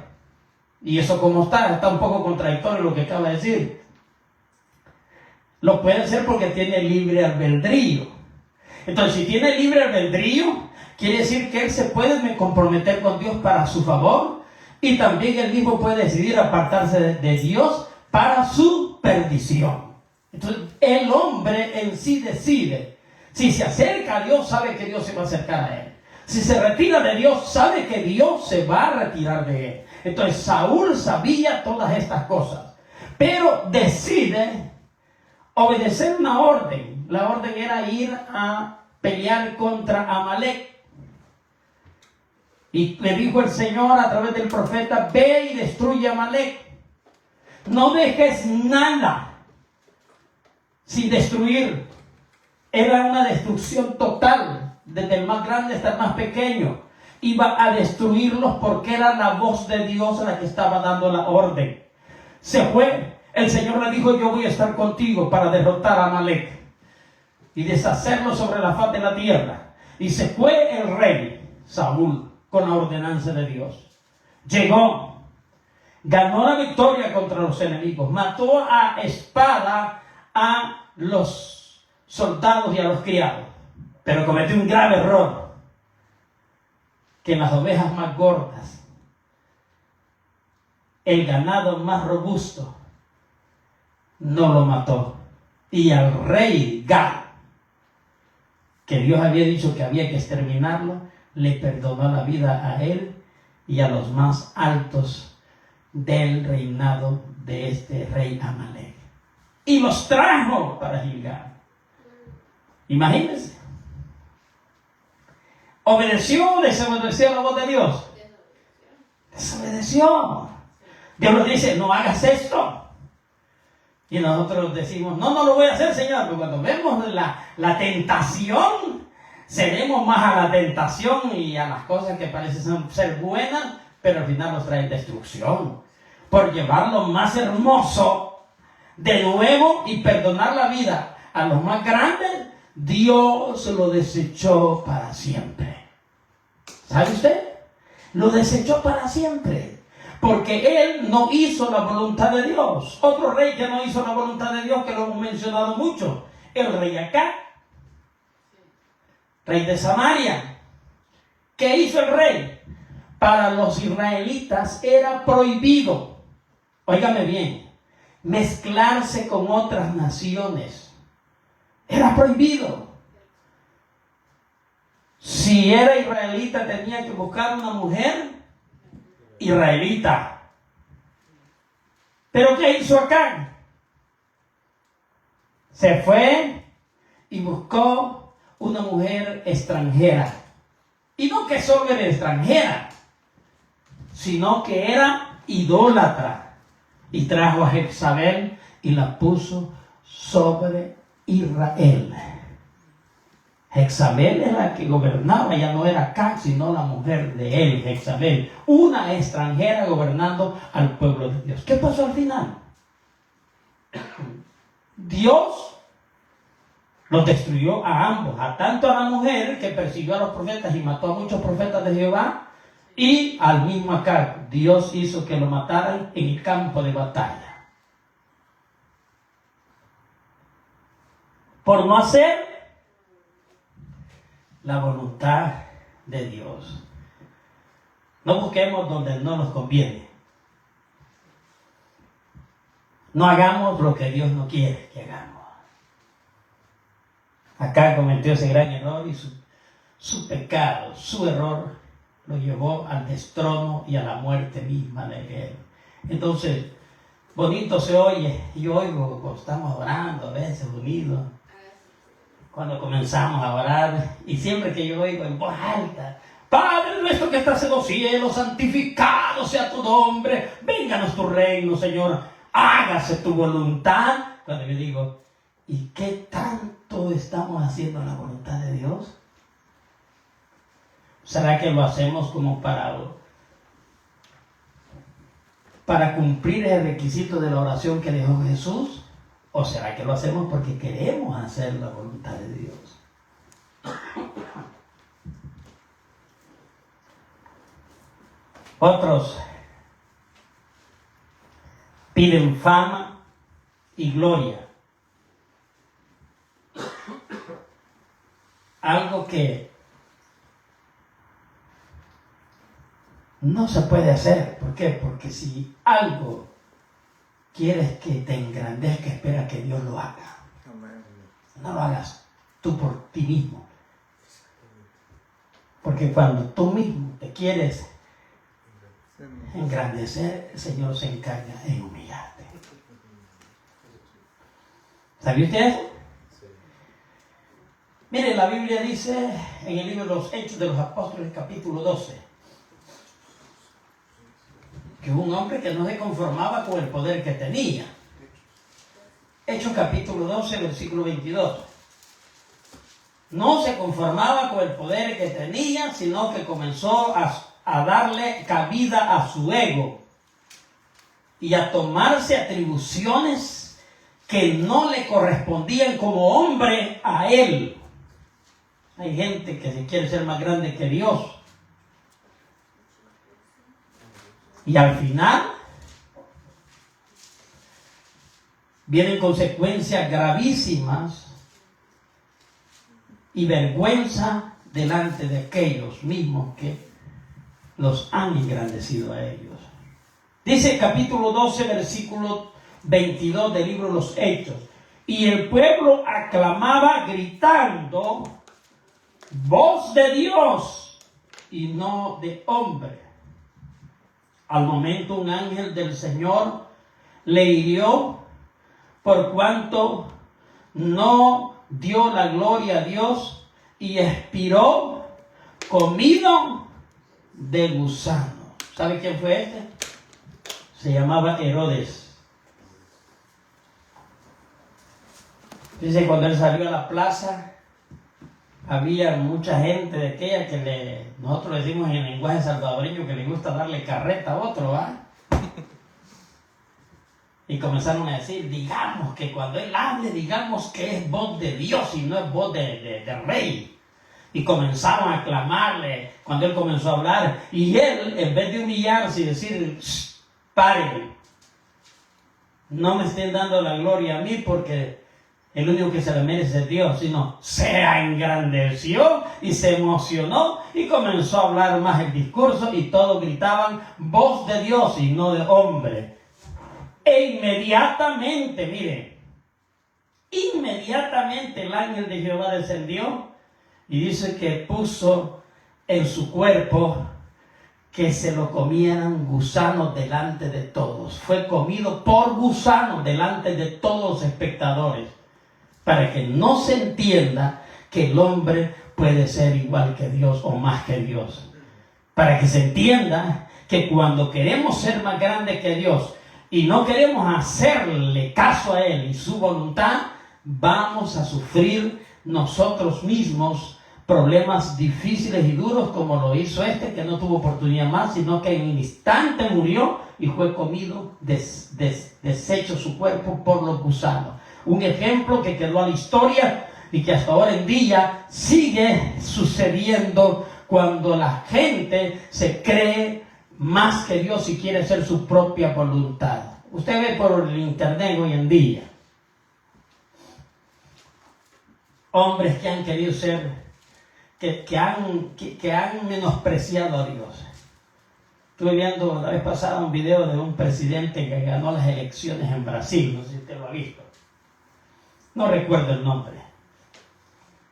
Y eso como está un poco contradictorio lo que acaba de decir. Lo puede hacer porque tiene libre albedrío. Entonces, si tiene libre albedrío, quiere decir que Él se puede comprometer con Dios para su favor, y también Él mismo puede decidir apartarse de Dios para su perdición. Entonces, el hombre en sí decide. Si se acerca a Dios, sabe que Dios se va a acercar a él. Si se retira de Dios, sabe que Dios se va a retirar de él. Entonces, Saúl sabía todas estas cosas, pero decide obedecer una orden. La orden era ir a pelear contra Amalek. Y le dijo el Señor a través del profeta: ve y destruye a Amalek. No dejes nada sin destruir. Era una destrucción total, desde el más grande hasta el más pequeño. Iba a destruirlos porque era la voz de Dios la que estaba dando la orden. Se fue. El Señor le dijo: yo voy a estar contigo para derrotar a Amalek y deshacerlo sobre la faz de la tierra. Y se fue el rey Saúl con la ordenanza de Dios. Llegó, ganó la victoria contra los enemigos, mató a espada a los soldados y a los criados, pero cometió un grave error: que las ovejas más gordas, el ganado más robusto, no lo mató. Y al rey Gad, que Dios había dicho que había que exterminarlo, le perdonó la vida a él y a los más altos del reinado de este rey Amalek, y los trajo para Gilgal. Imagínense. ¿Obedeció o desobedeció la voz de Dios? Desobedeció. Dios nos dice: no hagas esto. Y nosotros decimos: no lo voy a hacer, Señor. Pero cuando vemos la tentación, cedemos más a la tentación y a las cosas que parecen ser buenas, pero al final nos traen destrucción. Por llevar lo más hermoso de nuevo y perdonar la vida a los más grandes, Dios lo desechó para siempre. ¿Sabe usted? Lo desechó para siempre, porque él no hizo la voluntad de Dios. Otro rey que no hizo la voluntad de Dios, que lo hemos mencionado mucho, el rey Acab, rey de Samaria. ¿Qué hizo el rey? Para los israelitas era prohibido, óigame bien, mezclarse con otras naciones. Era prohibido. Si era israelita, tenía que buscar una mujer israelita. ¿Pero qué hizo acá? Se fue y buscó una mujer extranjera. Y no que solo era extranjera, sino que era idólatra. y trajo a Jezabel y la puso sobre Israel. Jezabel era la que gobernaba, ya no era Acab, sino la mujer de él, Jezabel, una extranjera gobernando al pueblo de Dios. ¿Qué pasó al final? Dios los destruyó a ambos, a tanto a la mujer que persiguió a los profetas y mató a muchos profetas de Jehová, y al mismo Acab. Dios hizo que lo mataran en el campo de batalla. Por no hacer la voluntad de Dios. No busquemos donde no nos conviene. No hagamos lo que Dios no quiere que hagamos. Acá cometió ese gran error y su pecado, su error, lo llevó al destrono y a la muerte misma de él. Entonces, bonito se oye. Yo oigo cuando estamos orando a veces unidos, cuando comenzamos a orar, y siempre que yo oigo en voz alta: Padre nuestro que estás en los cielos, santificado sea tu nombre, vénganos tu reino, Señor, hágase tu voluntad. Cuando yo digo, ¿y qué tanto estamos haciendo la voluntad de Dios? ¿Será que lo hacemos como para cumplir el requisito de la oración que dejó Jesús? ¿O será que lo hacemos porque queremos hacer la voluntad de Dios? Otros piden fama y gloria. Algo que no se puede hacer. ¿Por qué? Porque si algo quieres que te engrandezca, espera que Dios lo haga. No lo hagas tú por ti mismo. Porque cuando tú mismo te quieres engrandecer, el Señor se encarga en humillarte. ¿Sabía usted eso? Mire, la Biblia dice en el libro de los Hechos de los Apóstoles, capítulo 12, que hubo un hombre que no se conformaba con el poder que tenía. Hechos capítulo 12, versículo 22. No se conformaba con el poder que tenía, sino que comenzó a darle cabida a su ego y a tomarse atribuciones que no le correspondían como hombre a él. Hay gente que se quiere ser más grande que Dios. Y al final vienen consecuencias gravísimas y vergüenza delante de aquellos mismos que los han engrandecido a ellos. Dice capítulo 12, versículo 22 del libro de los Hechos: y el pueblo aclamaba gritando: voz de Dios y no de hombre. Al momento un ángel del Señor le hirió, por cuanto no dio la gloria a Dios, y expiró comido de gusano. ¿Sabe quién fue este? Se llamaba Herodes. Dice, cuando él salió a la plaza, había mucha gente de aquella que nosotros decimos en lenguaje salvadoreño que le gusta darle carreta a otro, ¿va? Y comenzaron a decir, digamos que cuando él hable, digamos que es voz de Dios y no es voz de rey. Y comenzaron a clamarle cuando él comenzó a hablar. Y él, en vez de humillarse y decir, paren, no me estén dando la gloria a mí porque el único que se le merece es Dios, sino se engrandeció y se emocionó y comenzó a hablar más el discurso, y todos gritaban, voz de Dios y no de hombre. E inmediatamente, mire, inmediatamente el ángel de Jehová descendió y dice que puso en su cuerpo que se lo comieran gusanos delante de todos. Fue comido por gusanos delante de todos los espectadores, para que no se entienda que el hombre puede ser igual que Dios o más que Dios. Para que se entienda que cuando queremos ser más grandes que Dios, y no queremos hacerle caso a Él y su voluntad, vamos a sufrir nosotros mismos problemas difíciles y duros, como lo hizo que no tuvo oportunidad más, sino que en un instante murió y fue comido, deshecho su cuerpo por los gusanos. Un ejemplo que quedó a la historia y que hasta ahora en día sigue sucediendo cuando la gente se cree más que Dios y quiere hacer su propia voluntad. Usted ve por el internet hoy en día hombres que han querido ser, que han menospreciado a Dios. Estuve viendo la vez pasada un video de un presidente que ganó las elecciones en Brasil, no sé si usted lo ha visto. No recuerdo el nombre,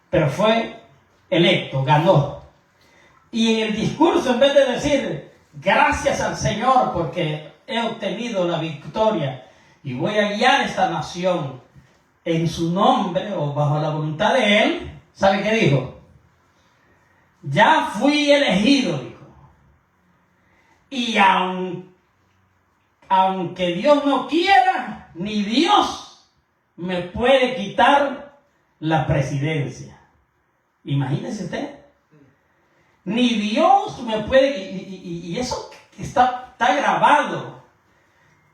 pero fue electo, ganó. Y en el discurso, en vez de decir gracias al Señor porque he obtenido la victoria y voy a guiar esta nación en su nombre o bajo la voluntad de Él, ¿sabe qué dijo? Ya fui elegido, dijo. Y aunque Dios no quiera, ni Dios me puede quitar la presidencia. Imagínese usted. Ni Dios me puede... Y eso está grabado.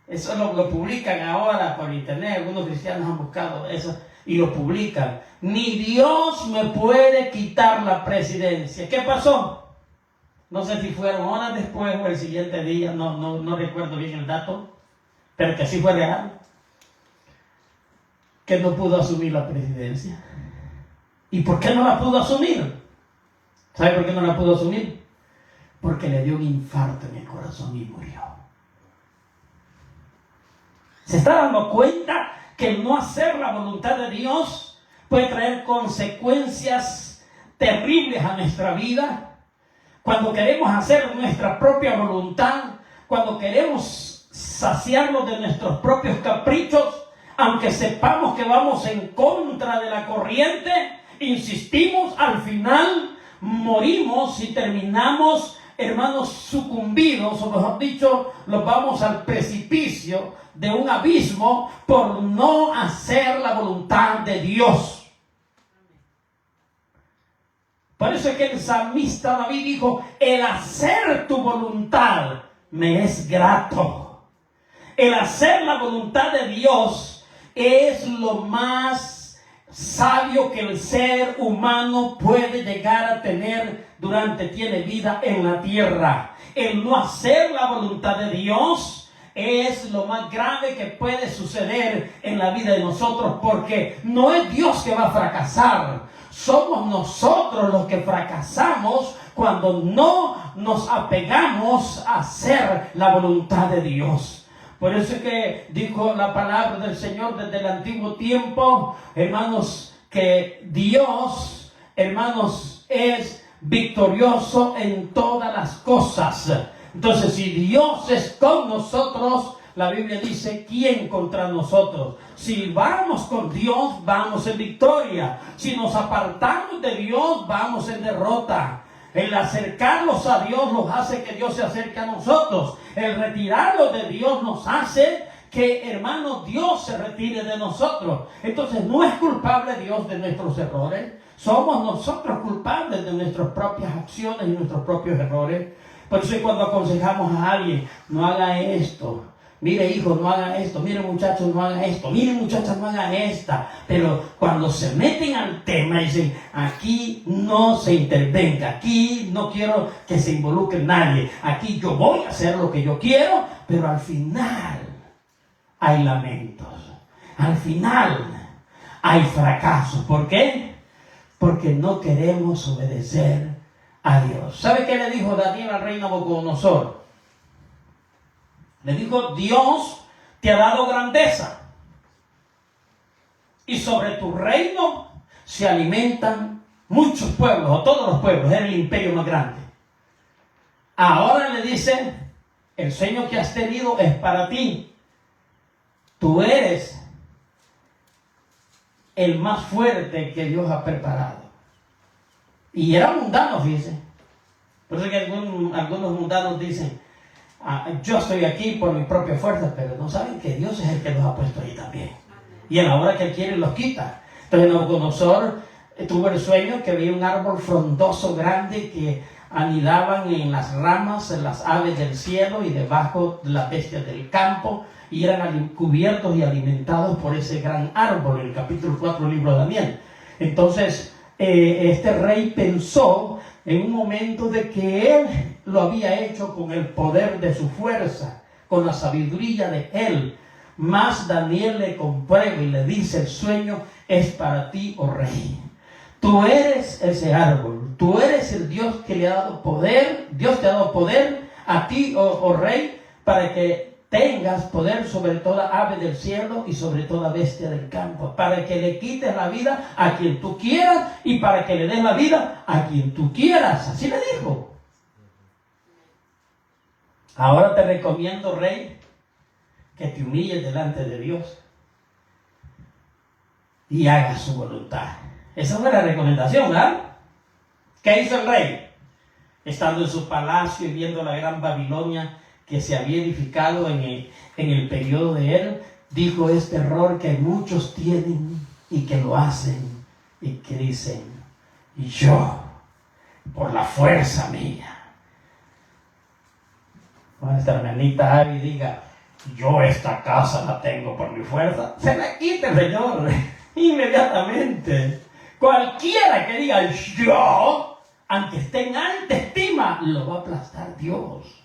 Eso lo publican ahora por internet. Algunos cristianos han buscado eso y lo publican. Ni Dios me puede quitar la presidencia. ¿Qué pasó? No sé si fueron horas después o el siguiente día. No recuerdo bien el dato. Pero que sí fue real. Que no pudo asumir la presidencia. ¿Y por qué no la pudo asumir? ¿Sabe por qué no la pudo asumir? Porque le dio un infarto en el corazón y murió. ¿Se está dando cuenta que el no hacer la voluntad de Dios puede traer consecuencias terribles a nuestra vida? Cuando queremos hacer nuestra propia voluntad, cuando queremos saciarnos de nuestros propios caprichos, aunque sepamos que vamos en contra de la corriente, insistimos, al final morimos y terminamos, hermanos, sucumbidos, o mejor dicho, nos vamos al precipicio de un abismo por no hacer la voluntad de Dios. Por eso es que el salmista David dijo: el hacer tu voluntad me es grato. El hacer la voluntad de Dios es lo más sabio que el ser humano puede llegar a tener tiene vida en la tierra. El no hacer la voluntad de Dios es lo más grave que puede suceder en la vida de nosotros, porque no es Dios que va a fracasar. Somos nosotros los que fracasamos cuando no nos apegamos a hacer la voluntad de Dios. Por eso es que dijo la palabra del Señor desde el antiguo tiempo, hermanos, que Dios, hermanos, es victorioso en todas las cosas. Entonces, si Dios es con nosotros, la Biblia dice: ¿quién contra nosotros? Si vamos con Dios, vamos en victoria. Si nos apartamos de Dios, vamos en derrota. El acercarnos a Dios nos hace que Dios se acerque a nosotros. El retirarnos de Dios nos hace que, hermanos, Dios se retire de nosotros. Entonces, no es culpable Dios de nuestros errores. Somos nosotros culpables de nuestras propias acciones y nuestros propios errores. Por eso cuando aconsejamos a alguien: no haga esto, mire hijo, no haga esto, mire muchachos, no haga esto, mire muchachas, no haga esta. Pero cuando se meten al tema y dicen: aquí no se intervenga, aquí no quiero que se involucre nadie, aquí yo voy a hacer lo que yo quiero, pero al final hay lamentos, al final hay fracasos. ¿Por qué? Porque no queremos obedecer a Dios. ¿Sabe qué le dijo Daniel al rey Nabucodonosor? Le dijo: Dios te ha dado grandeza y sobre tu reino se alimentan muchos pueblos, o todos los pueblos, era el imperio más grande. Ahora le dice: el sueño que has tenido es para ti. Tú eres el más fuerte que Dios ha preparado. Y era mundano, fíjense. Por eso que algunos mundanos dicen: yo estoy aquí por mi propia fuerza, pero no saben que Dios es el que los ha puesto ahí también. Y a la hora que Él quiere los quita. Entonces Nabucodonosor tuvo el sueño que veía un árbol frondoso grande que anidaban en las ramas, en las aves del cielo y debajo de las bestias del campo, y eran cubiertos y alimentados por ese gran árbol, en el capítulo 4 del libro de Daniel. Entonces este rey pensó en un momento de que él lo había hecho con el poder de su fuerza, con la sabiduría de él. Mas Daniel le comprueba y le dice: el sueño es para ti, oh rey. Tú eres ese árbol, tú eres el Dios que le ha dado poder. Dios te ha dado poder a ti, oh rey, para que tengas poder sobre toda ave del cielo y sobre toda bestia del campo, para que le quites la vida a quien tú quieras y para que le des la vida a quien tú quieras. Así le dijo. Ahora te recomiendo, rey, que te humilles delante de Dios y hagas su voluntad. Esa fue la recomendación, ¿verdad? ¿Qué hizo el rey? Estando en su palacio y viendo la gran Babilonia que se había edificado en el periodo de él, dijo este error que muchos tienen y que lo hacen y que dicen: y yo, por la fuerza mía. Nuestra hermanita Abby diga: yo esta casa la tengo por mi fuerza. Se la quita el Señor inmediatamente. Cualquiera que diga yo, aunque esté en alta estima, lo va a aplastar Dios.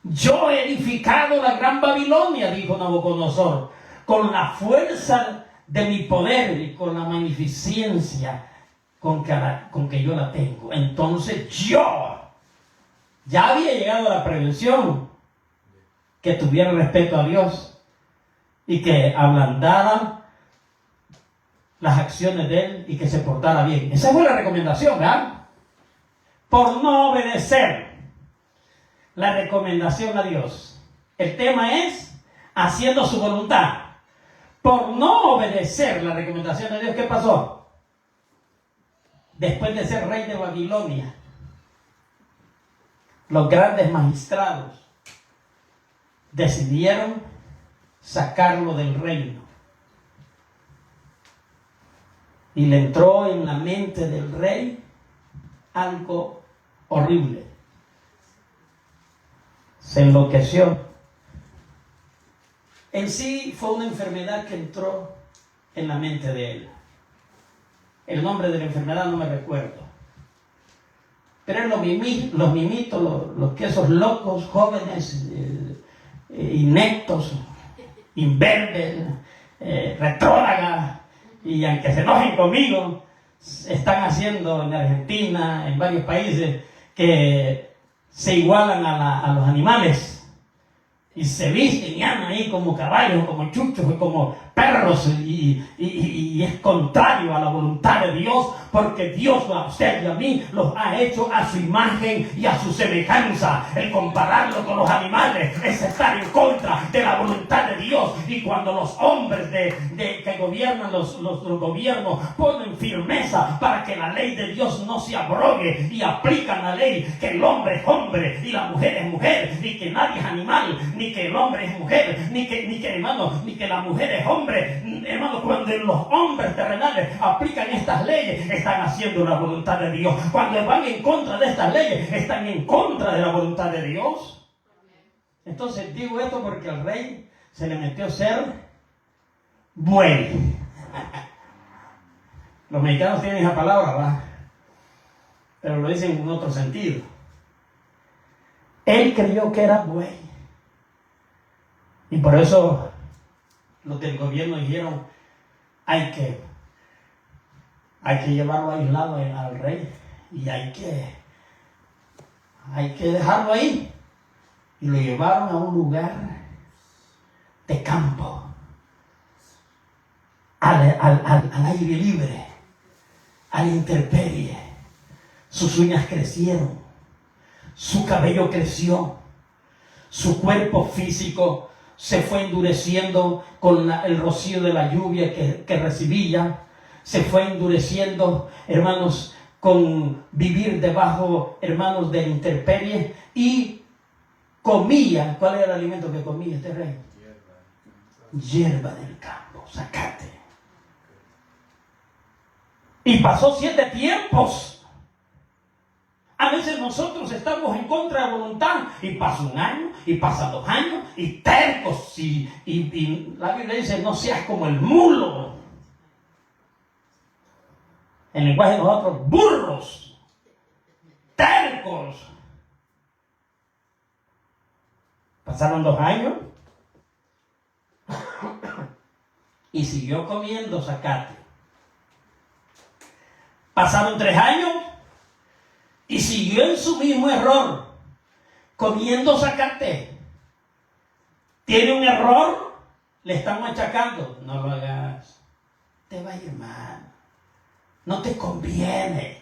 Yo he edificado la gran Babilonia, dijo Nabucodonosor, con la fuerza de mi poder y con la magnificencia con que yo la tengo. Entonces yo ya había llegado a la prevención, que tuviera respeto a Dios y que ablandara las acciones de él y que se portara bien. Esa fue la recomendación, ¿verdad? Por no obedecer la recomendación a Dios. El tema es haciendo su voluntad. Por no obedecer la recomendación de Dios, ¿qué pasó? Después de ser rey de Babilonia, los grandes magistrados decidieron sacarlo del reino. Y le entró en la mente del rey algo horrible. Se enloqueció. En sí fue una enfermedad que entró en la mente de él. El nombre de la enfermedad no me recuerdo. Pero los mimitos, los esos locos, jóvenes, ineptos, imberbes, retrógradas, y aunque se enojen conmigo, están haciendo en Argentina, en varios países, que se igualan a los animales y se visten y andan ahí como caballos, como chuchos, como perros, y es contrario a la voluntad de Dios, porque Dios a usted y a mí los ha hecho a su imagen y a su semejanza. El compararlo con los animales es estar en contra de la voluntad de Dios. Y cuando los hombres que gobiernan los gobiernos ponen firmeza para que la ley de Dios no se abrogue y aplican la ley que el hombre es hombre y la mujer es mujer, y que nadie es animal, ni que el hombre es mujer, ni que la mujer es hombre. Hermano, cuando los hombres terrenales aplican estas leyes, están haciendo la voluntad de Dios. Cuando van en contra de estas leyes, están en contra de la voluntad de Dios. Entonces digo esto porque al rey se le metió ser buey. Los mexicanos tienen esa palabra, ¿verdad? Pero lo dicen en otro sentido. Él creyó que era buey. Y por eso los del gobierno dijeron: hay que llevarlo aislado al rey y hay que dejarlo ahí. Y lo llevaron a un lugar de campo, al aire libre, a la intemperie. Sus uñas crecieron, su cabello creció, su cuerpo físico se fue endureciendo con el rocío de la lluvia que recibía. Se fue endureciendo, hermanos, con vivir debajo, hermanos, de la intemperie. Y comía. ¿Cuál era el alimento que comía este rey? Hierba del campo, zacate. Y pasó 7 tiempos. A veces nosotros estamos en contra de voluntad y pasa 1 año, y pasa 2 años, y tercos, y la Biblia dice, no seas como el mulo. En lenguaje de nosotros, burros, tercos. Pasaron 2 años y siguió comiendo zacate. Pasaron 3 años y siguió en su mismo error, comiendo zacate. Tiene un error, le están machacando. No lo hagas, te va a ir mal, no te conviene.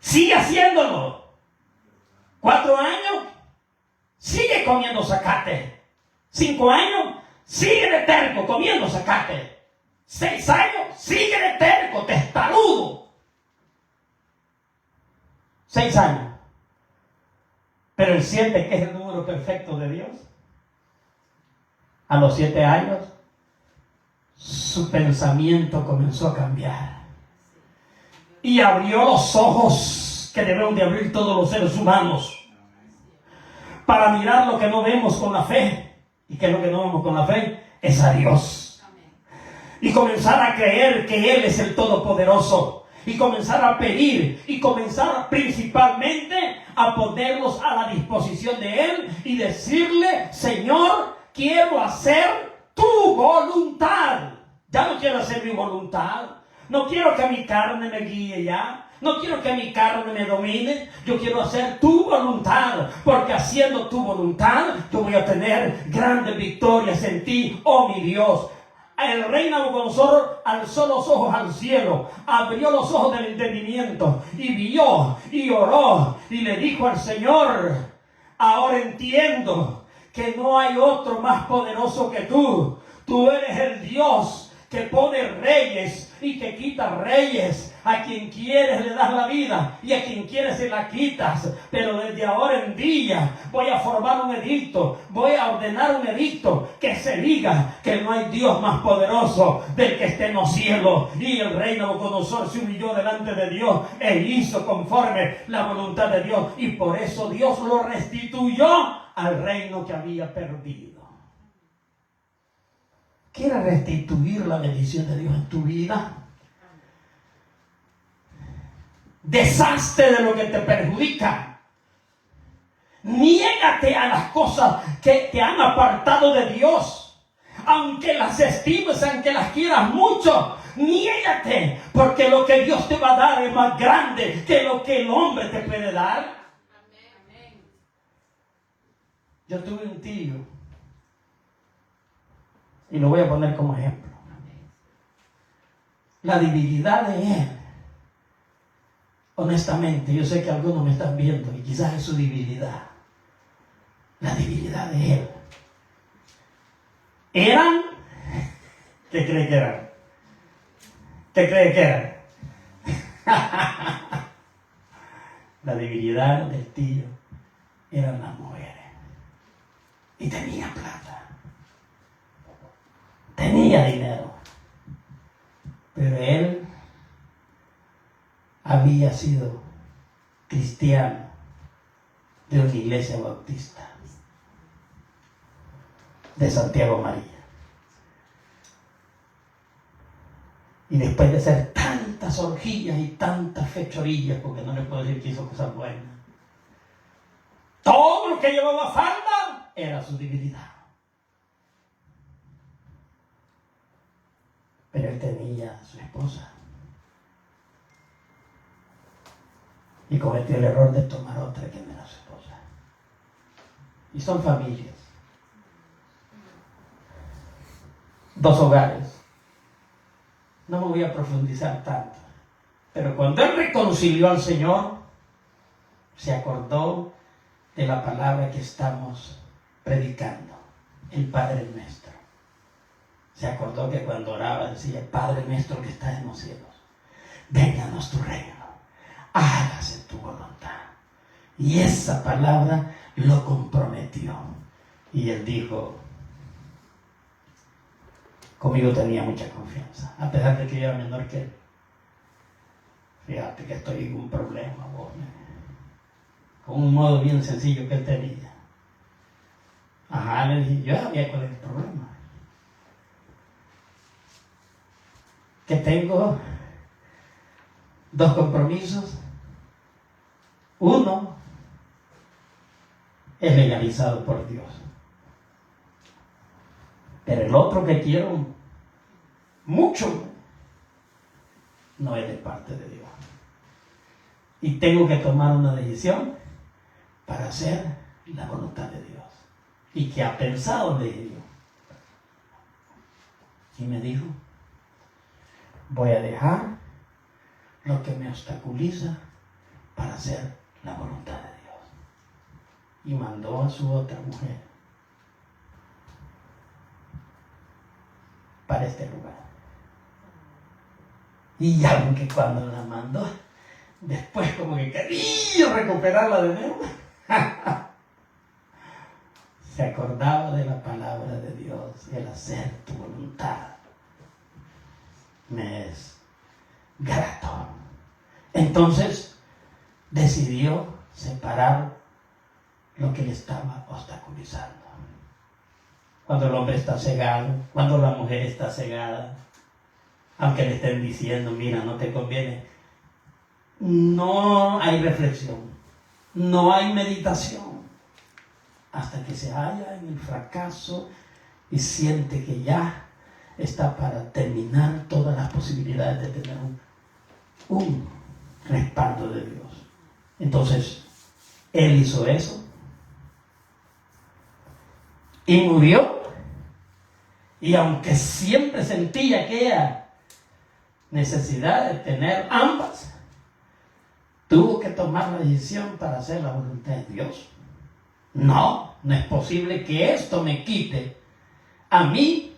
Sigue haciéndolo. 4 años, sigue comiendo zacate. 5 años, sigue de terco comiendo zacate. 6 años, sigue de terco, testarudo. 6 años. Pero el 7, que es el número perfecto de Dios, a los 7 años, su pensamiento comenzó a cambiar. Y abrió los ojos que debemos de abrir todos los seres humanos para mirar lo que no vemos con la fe. ¿Y qué es lo que no vemos con la fe? Es a Dios. Y comenzar a creer que Él es el Todopoderoso. Y comenzar a pedir. Y comenzar principalmente a ponerlos a la disposición de Él. Y decirle, Señor, quiero hacer tu voluntad. Ya no quiero hacer mi voluntad. No quiero que mi carne me guíe ya. No quiero que mi carne me domine. Yo quiero hacer tu voluntad. Porque haciendo tu voluntad, yo voy a tener grandes victorias en ti, oh mi Dios. El rey Nabucodonosor alzó los ojos al cielo, abrió los ojos del entendimiento y vio y oró y le dijo al Señor, ahora entiendo que no hay otro más poderoso que tú. Tú eres el Dios que pone reyes y que quita reyes. A quien quieres le das la vida y a quien quieres se la quitas. Pero desde ahora en día voy a formar un edicto, voy a ordenar un edicto que se diga que no hay Dios más poderoso del que esté en los cielos. Y el rey Nabucodonosor se humilló delante de Dios e hizo conforme la voluntad de Dios. Y por eso Dios lo restituyó al reino que había perdido. ¿Quieres restituir la bendición de Dios en tu vida? Deshazte de lo que te perjudica. Niégate a las cosas que te han apartado de Dios. Aunque las estimes, aunque las quieras mucho, niégate. Porque lo que Dios te va a dar es más grande que lo que el hombre te puede dar. Yo tuve un tío, y lo voy a poner como ejemplo. La debilidad de él, honestamente, yo sé que algunos me están viendo y quizás es su debilidad. La debilidad de él. ¿Eran? ¿Qué cree que eran? ¿Qué cree que eran? La debilidad del tío eran las mujeres. Y tenía plata. Tenía dinero. Pero él había sido cristiano de una iglesia bautista de Santiago María. Y después de hacer tantas orgías y tantas fechorillas, porque no le puedo decir que hizo cosas buenas, todo lo que llevaba falda era su debilidad. Pero él tenía a su esposa. Y cometió el error de tomar otra que no era su esposa. Y son familias. 2 hogares. No me voy a profundizar tanto. Pero cuando él reconcilió al Señor, se acordó de la palabra que estamos predicando. El Padre Nuestro. Se acordó que cuando oraba decía, Padre Nuestro que estás en los cielos, vénganos tu reino. Hágase tu voluntad. Y esa palabra lo comprometió. Y él dijo, conmigo tenía mucha confianza, a pesar de que yo era menor que él. Fíjate que estoy en un problema, vos, con un modo bien sencillo que él tenía. Ajá, le dije, yo sabía cuál es el problema. Que tengo 2 compromisos. Uno es legalizado por Dios. Pero el otro que quiero mucho no es de parte de Dios. Y tengo que tomar una decisión para hacer la voluntad de Dios. ¿Y qué ha pensado de ello? Y me dijo, voy a dejar lo que me obstaculiza para hacer la voluntad de Dios. Y mandó a su otra mujer para este lugar. Y aunque cuando la mandó, después como que quería recuperarla de nuevo, se acordaba de la palabra de Dios, el hacer tu voluntad me es grato. Entonces decidió separar lo que le estaba obstaculizando. Cuando el hombre está cegado, cuando la mujer está cegada, aunque le estén diciendo, mira, no te conviene, no hay reflexión, no hay meditación, hasta que se halla en el fracaso y siente que ya está para terminar todas las posibilidades de tener un respaldo de Dios. Entonces, él hizo eso y murió, y aunque siempre sentía aquella necesidad de tener ambas, tuvo que tomar la decisión para hacer la voluntad de Dios. No es posible que esto me quite a mí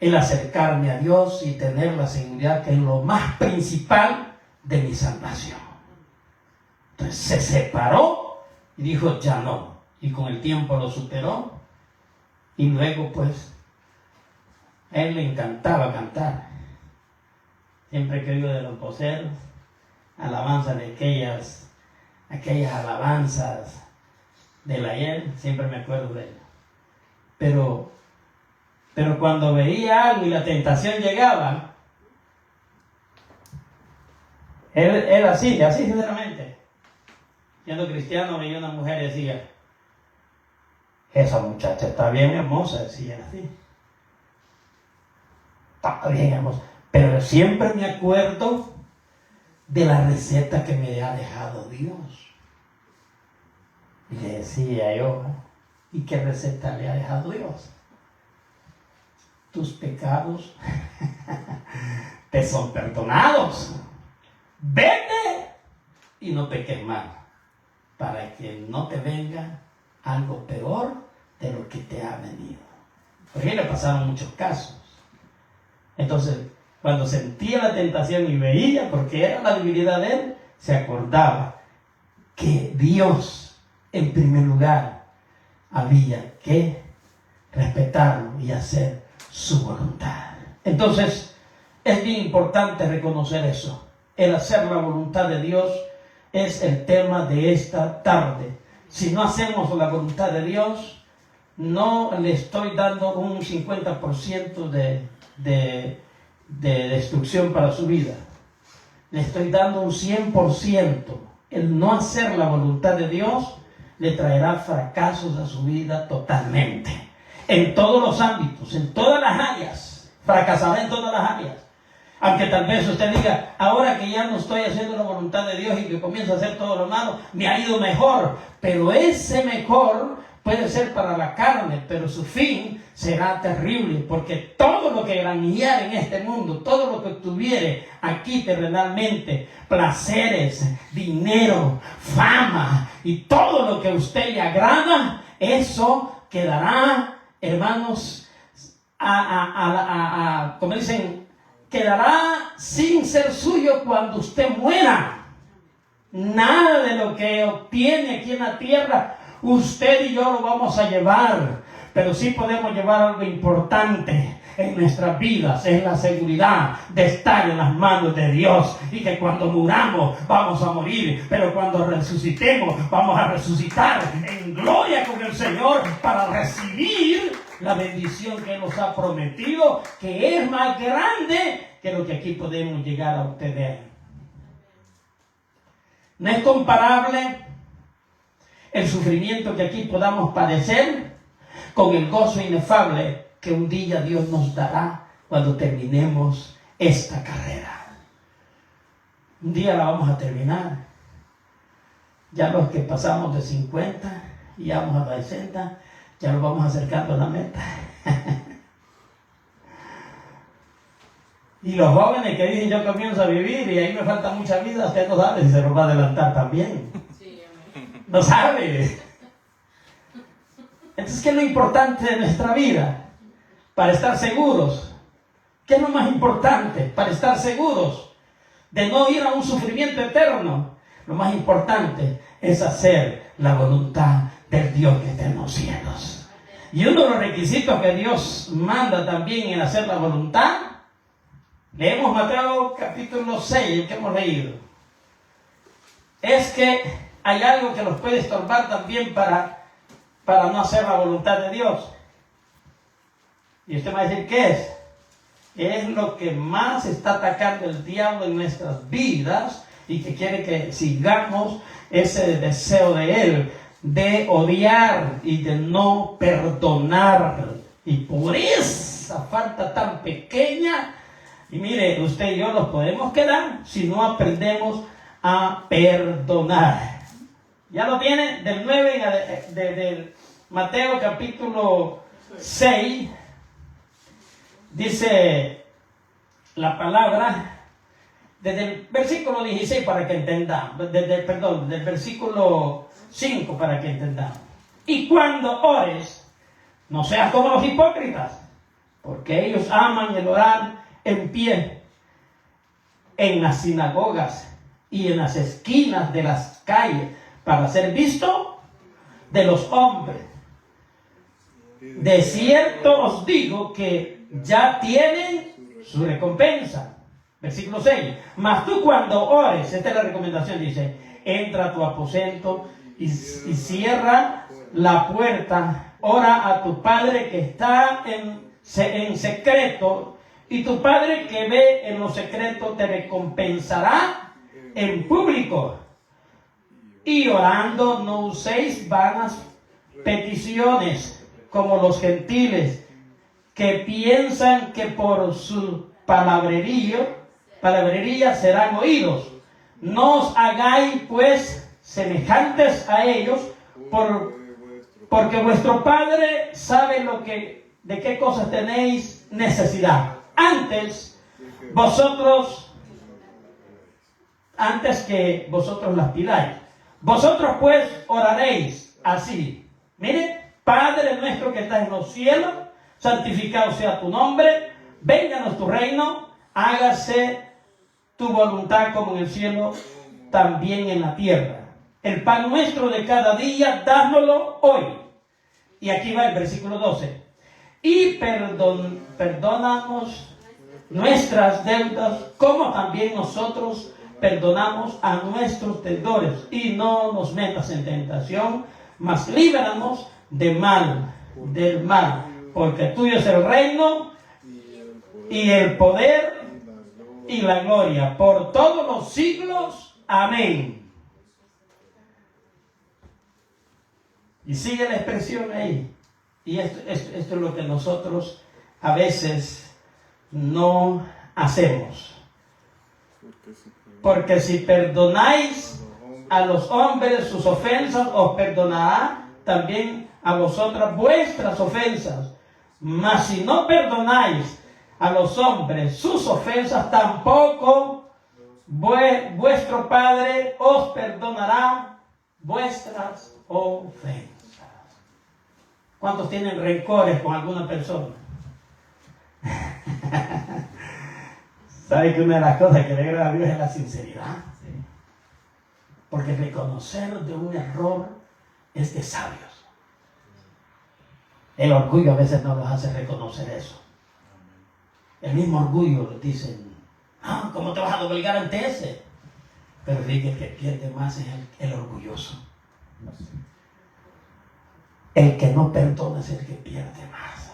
el acercarme a Dios y tener la seguridad que es lo más principal de mi salvación. Entonces se separó y dijo, ya no. Y con el tiempo lo superó. Y luego pues a él le encantaba cantar. Siempre que oigo de los voceros, alabanzas de aquellas alabanzas del ayer, siempre me acuerdo de él. Pero cuando veía algo y la tentación llegaba, él así sinceramente, siendo cristiano, veía una mujer y decía, esa muchacha está bien hermosa, decía así. Está bien hermosa. Pero siempre me acuerdo de la receta que me ha dejado Dios. Y le decía yo, ¿y qué receta le ha dejado Dios? Tus pecados te son perdonados. Vete y no peques más, para que no te venga algo peor de lo que te ha venido. Porque le pasaron muchos casos. Entonces, cuando sentía la tentación y veía, porque era la debilidad de él, se acordaba que Dios, en primer lugar, había que respetarlo y hacer su voluntad. Entonces, es bien importante reconocer eso. El hacer la voluntad de Dios es el tema de esta tarde. Si no hacemos la voluntad de Dios, no le estoy dando un 50% de destrucción para su vida. Le estoy dando un 100%. El no hacer la voluntad de Dios le traerá fracasos a su vida totalmente. En todos los ámbitos, en todas las áreas. Fracasará en todas las áreas. Aunque tal vez usted diga, ahora que ya no estoy haciendo la voluntad de Dios y que comienzo a hacer todo lo malo, me ha ido mejor. Pero ese mejor puede ser para la carne, pero su fin será terrible, porque todo lo que granjear en este mundo, todo lo que tuviere aquí terrenalmente, placeres, dinero, fama y todo lo que a usted le agrada, eso quedará, hermanos, como dicen, quedará sin ser suyo cuando usted muera. Nada de lo que obtiene aquí en la tierra, usted y yo lo vamos a llevar. Pero sí podemos llevar algo importante en nuestras vidas, es la seguridad de estar en las manos de Dios, y que cuando muramos vamos a morir, pero cuando resucitemos vamos a resucitar en gloria con el Señor para recibir la bendición que Él nos ha prometido, que es más grande que lo que aquí podemos llegar a obtener. No es comparable el sufrimiento que aquí podamos padecer con el gozo inefable que un día Dios nos dará cuando terminemos esta carrera. Un día la vamos a terminar. Ya los que pasamos de 50 y vamos a 60, ya nos vamos acercando a la meta. Y los jóvenes que dicen yo comienzo a vivir y ahí me falta mucha vida, usted no sabe si se nos va a adelantar también. No sabe. Entonces, ¿qué es lo importante de nuestra vida? Para estar seguros. ¿Qué es lo más importante? Para estar seguros de no ir a un sufrimiento eterno. Lo más importante es hacer la voluntad del Dios que está en los cielos. Y uno de los requisitos que Dios manda también en hacer la voluntad, leemos Mateo capítulo 6, el que hemos leído, es que hay algo que nos puede estorbar también para no hacer la voluntad de Dios. Y usted va a decir, ¿qué es? Es lo que más está atacando el diablo en nuestras vidas y que quiere que sigamos ese deseo de él, de odiar y de no perdonar. Y por esa falta tan pequeña, y mire, usted y yo nos podemos quedar si no aprendemos a perdonar. ¿Ya lo tiene? Del 9 del Mateo capítulo 6, dice la palabra, desde el versículo 16 para que entendamos, del versículo 5 para que entendamos. Y cuando ores, no seas como los hipócritas, porque ellos aman el orar en pie en las sinagogas y en las esquinas de las calles para ser visto de los hombres. De cierto os digo que ya tienen su recompensa. Versículo 6. Mas tú cuando ores, esta es la recomendación, dice, entra a tu aposento y cierra la puerta. Ora a tu Padre que está en secreto, y tu Padre que ve en lo secreto te recompensará en público. Y orando no uséis vanas peticiones como los gentiles, que piensan que por su palabrería serán oídos. No os hagáis pues semejantes a ellos, porque vuestro Padre sabe de qué cosas tenéis necesidad, antes que vosotros las pidáis. Vosotros pues oraréis así. Mire, Padre nuestro que estás en los cielos, santificado sea tu nombre, vénganos tu reino, hágase tu voluntad como en el cielo, también en la tierra. El pan nuestro de cada día, dánoslo hoy. Y aquí va el versículo 12. Y perdónanos nuestras deudas, como también nosotros perdonamos a nuestros deudores. Y no nos metas en tentación, mas líbranos del mal, porque tuyo es el reino y el poder y la gloria por todos los siglos. Amén. Y sigue la expresión ahí. Y esto es lo que nosotros a veces no hacemos. Porque si perdonáis a los hombres sus ofensas, os perdonará también a vosotras vuestras ofensas. Mas si no perdonáis a los hombres sus ofensas, tampoco vuestro Padre os perdonará vuestras ofensas. ¿Cuántos tienen rencores con alguna persona? ¿Sabe que una de las cosas que le agrada a Dios es la sinceridad? Porque reconocer de un error es de sabios. El orgullo a veces no los hace reconocer eso. El mismo orgullo les dicen, ¿cómo te vas a doblegar ante ese? Pero fíjate, el que pierde más es el orgulloso. El que no perdona es el que pierde más.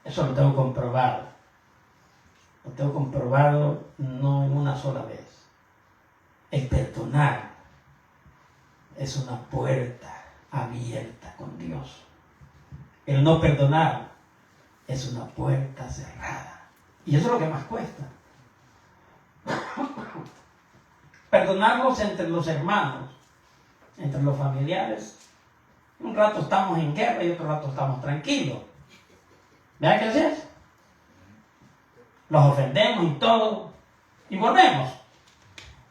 Eso lo tengo comprobado. Lo tengo comprobado no en una sola vez. El perdonar es una puerta abierta con Dios. El no perdonar es una puerta cerrada. Y eso es lo que más cuesta. Perdonarnos entre los hermanos, entre los familiares. Un rato estamos en guerra y otro rato estamos tranquilos. ¿Verdad que así es? Los ofendemos y todo. Y volvemos.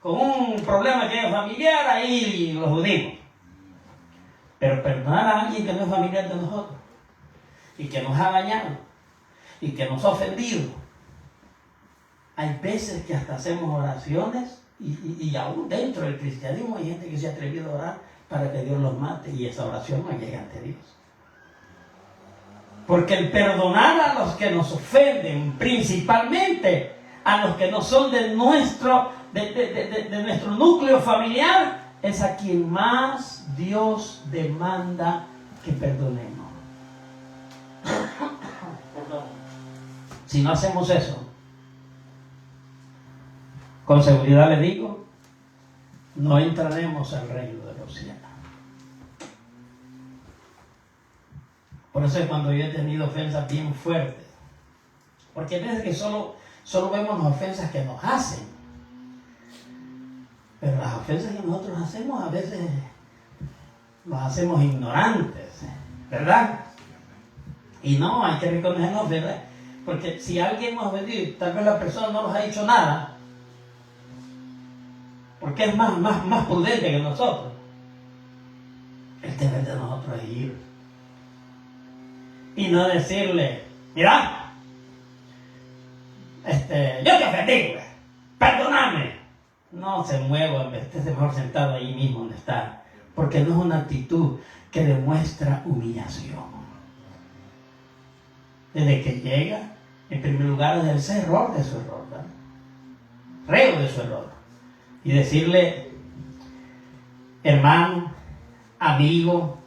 Con un problema que es familiar, ahí los unimos. Pero perdonar a alguien que no es familiar de nosotros, y que nos ha dañado, y que nos ha ofendido. Hay veces que hasta hacemos oraciones, y aún dentro del cristianismo hay gente que se ha atrevido a orar para que Dios los mate, y esa oración no llega ante Dios. Porque el perdonar a los que nos ofenden, principalmente a los que no son de nuestro núcleo familiar, es a quien más Dios demanda que perdonemos. Si no hacemos eso, con seguridad le digo, no entraremos al reino de los cielos. Por eso es cuando yo he tenido ofensas bien fuertes. Porque a veces que solo vemos las ofensas que nos hacen. Pero las ofensas que nosotros hacemos a veces las hacemos ignorantes, ¿verdad? Y no, hay que reconocernos, ¿verdad? Porque si alguien nos ha ofendido y tal vez la persona no nos ha dicho nada, porque es más prudente que nosotros, el deber de nosotros es ir y no decirle, mira, yo te ofendí, perdóname. No se mueva, esté mejor sentado ahí mismo donde está, porque no es una actitud que demuestra humillación. Desde que llega, en primer lugar, es el error de su error, ¿verdad? Reo de su error. Y decirle, hermano, amigo,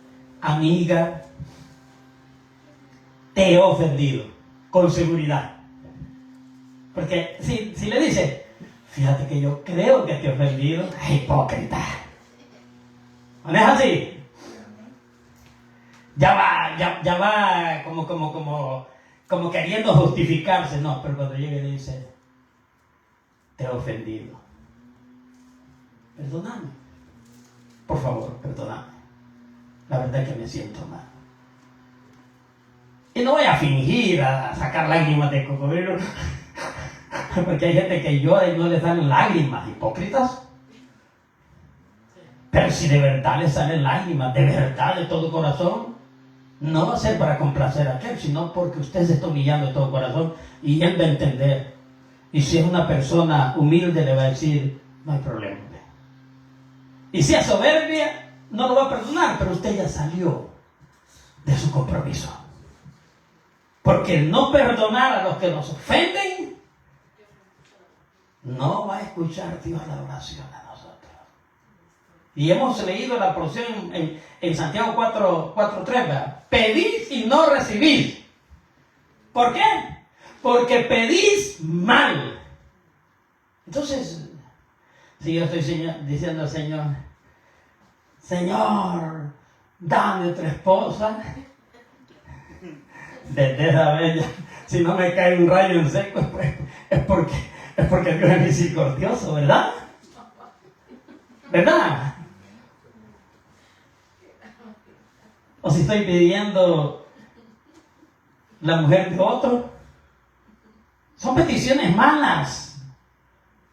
amiga, te he ofendido, con seguridad. Porque si le dice, fíjate que yo creo que te he ofendido, es hipócrita. ¿No es así? Ya va como queriendo justificarse. No, pero cuando llega y le dice, te he ofendido, perdóname. Por favor, perdóname. La verdad es que me siento mal. Y no voy a fingir, a sacar lágrimas de cocodrilo. Porque hay gente que llora y no les dan lágrimas, hipócritas. Pero si de verdad les salen lágrimas, de verdad, de todo corazón, no va a ser para complacer a aquel, sino porque usted se está humillando de todo corazón y él va a entender. Y si es una persona humilde, le va a decir, no hay problema. Y si es soberbia, no lo va a perdonar, pero usted ya salió de su compromiso. Porque el no perdonar a los que nos ofenden, no va a escuchar Dios la oración a nosotros. Y hemos leído la porción en Santiago 4:3, pedís y no recibís. ¿Por qué? Porque pedís mal. Entonces, si yo estoy diciendo al Señor, Señor, dame otra esposa, desde esa vez, si no me cae un rayo en seco, pues, es porque Dios es misericordioso, ¿verdad? ¿Verdad? O si estoy pidiendo la mujer de otro, son peticiones malas.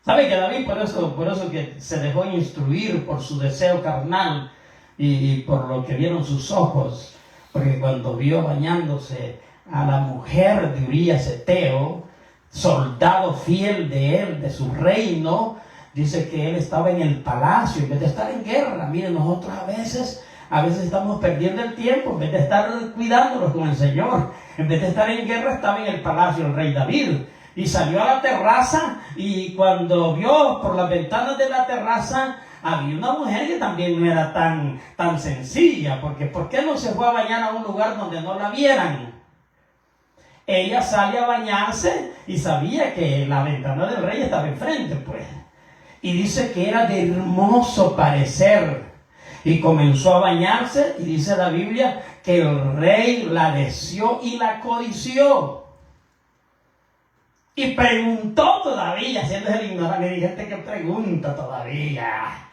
¿Sabe que David por eso que se dejó instruir por su deseo carnal y por lo que vieron sus ojos? Porque cuando vio bañándose a la mujer de Urías Eteo, soldado fiel de él, de su reino, Dice que él estaba en el palacio en vez de estar en guerra. Miren, nosotros a veces estamos perdiendo el tiempo en vez de estar cuidándonos con el Señor. En vez de estar en guerra, estaba en el palacio el rey David. Y salió a la terraza, y cuando vio por las ventanas de la terraza, había una mujer que también no era tan sencilla, porque ¿por qué no se fue a bañar a un lugar donde no la vieran? Ella sale a bañarse y sabía que la ventana del rey estaba enfrente, pues. Y dice que era de hermoso parecer. Y comenzó a bañarse, y dice la Biblia que el rey la deseó y la codició. Y preguntó todavía, haciéndose el ignorante. Hay gente que pregunta todavía.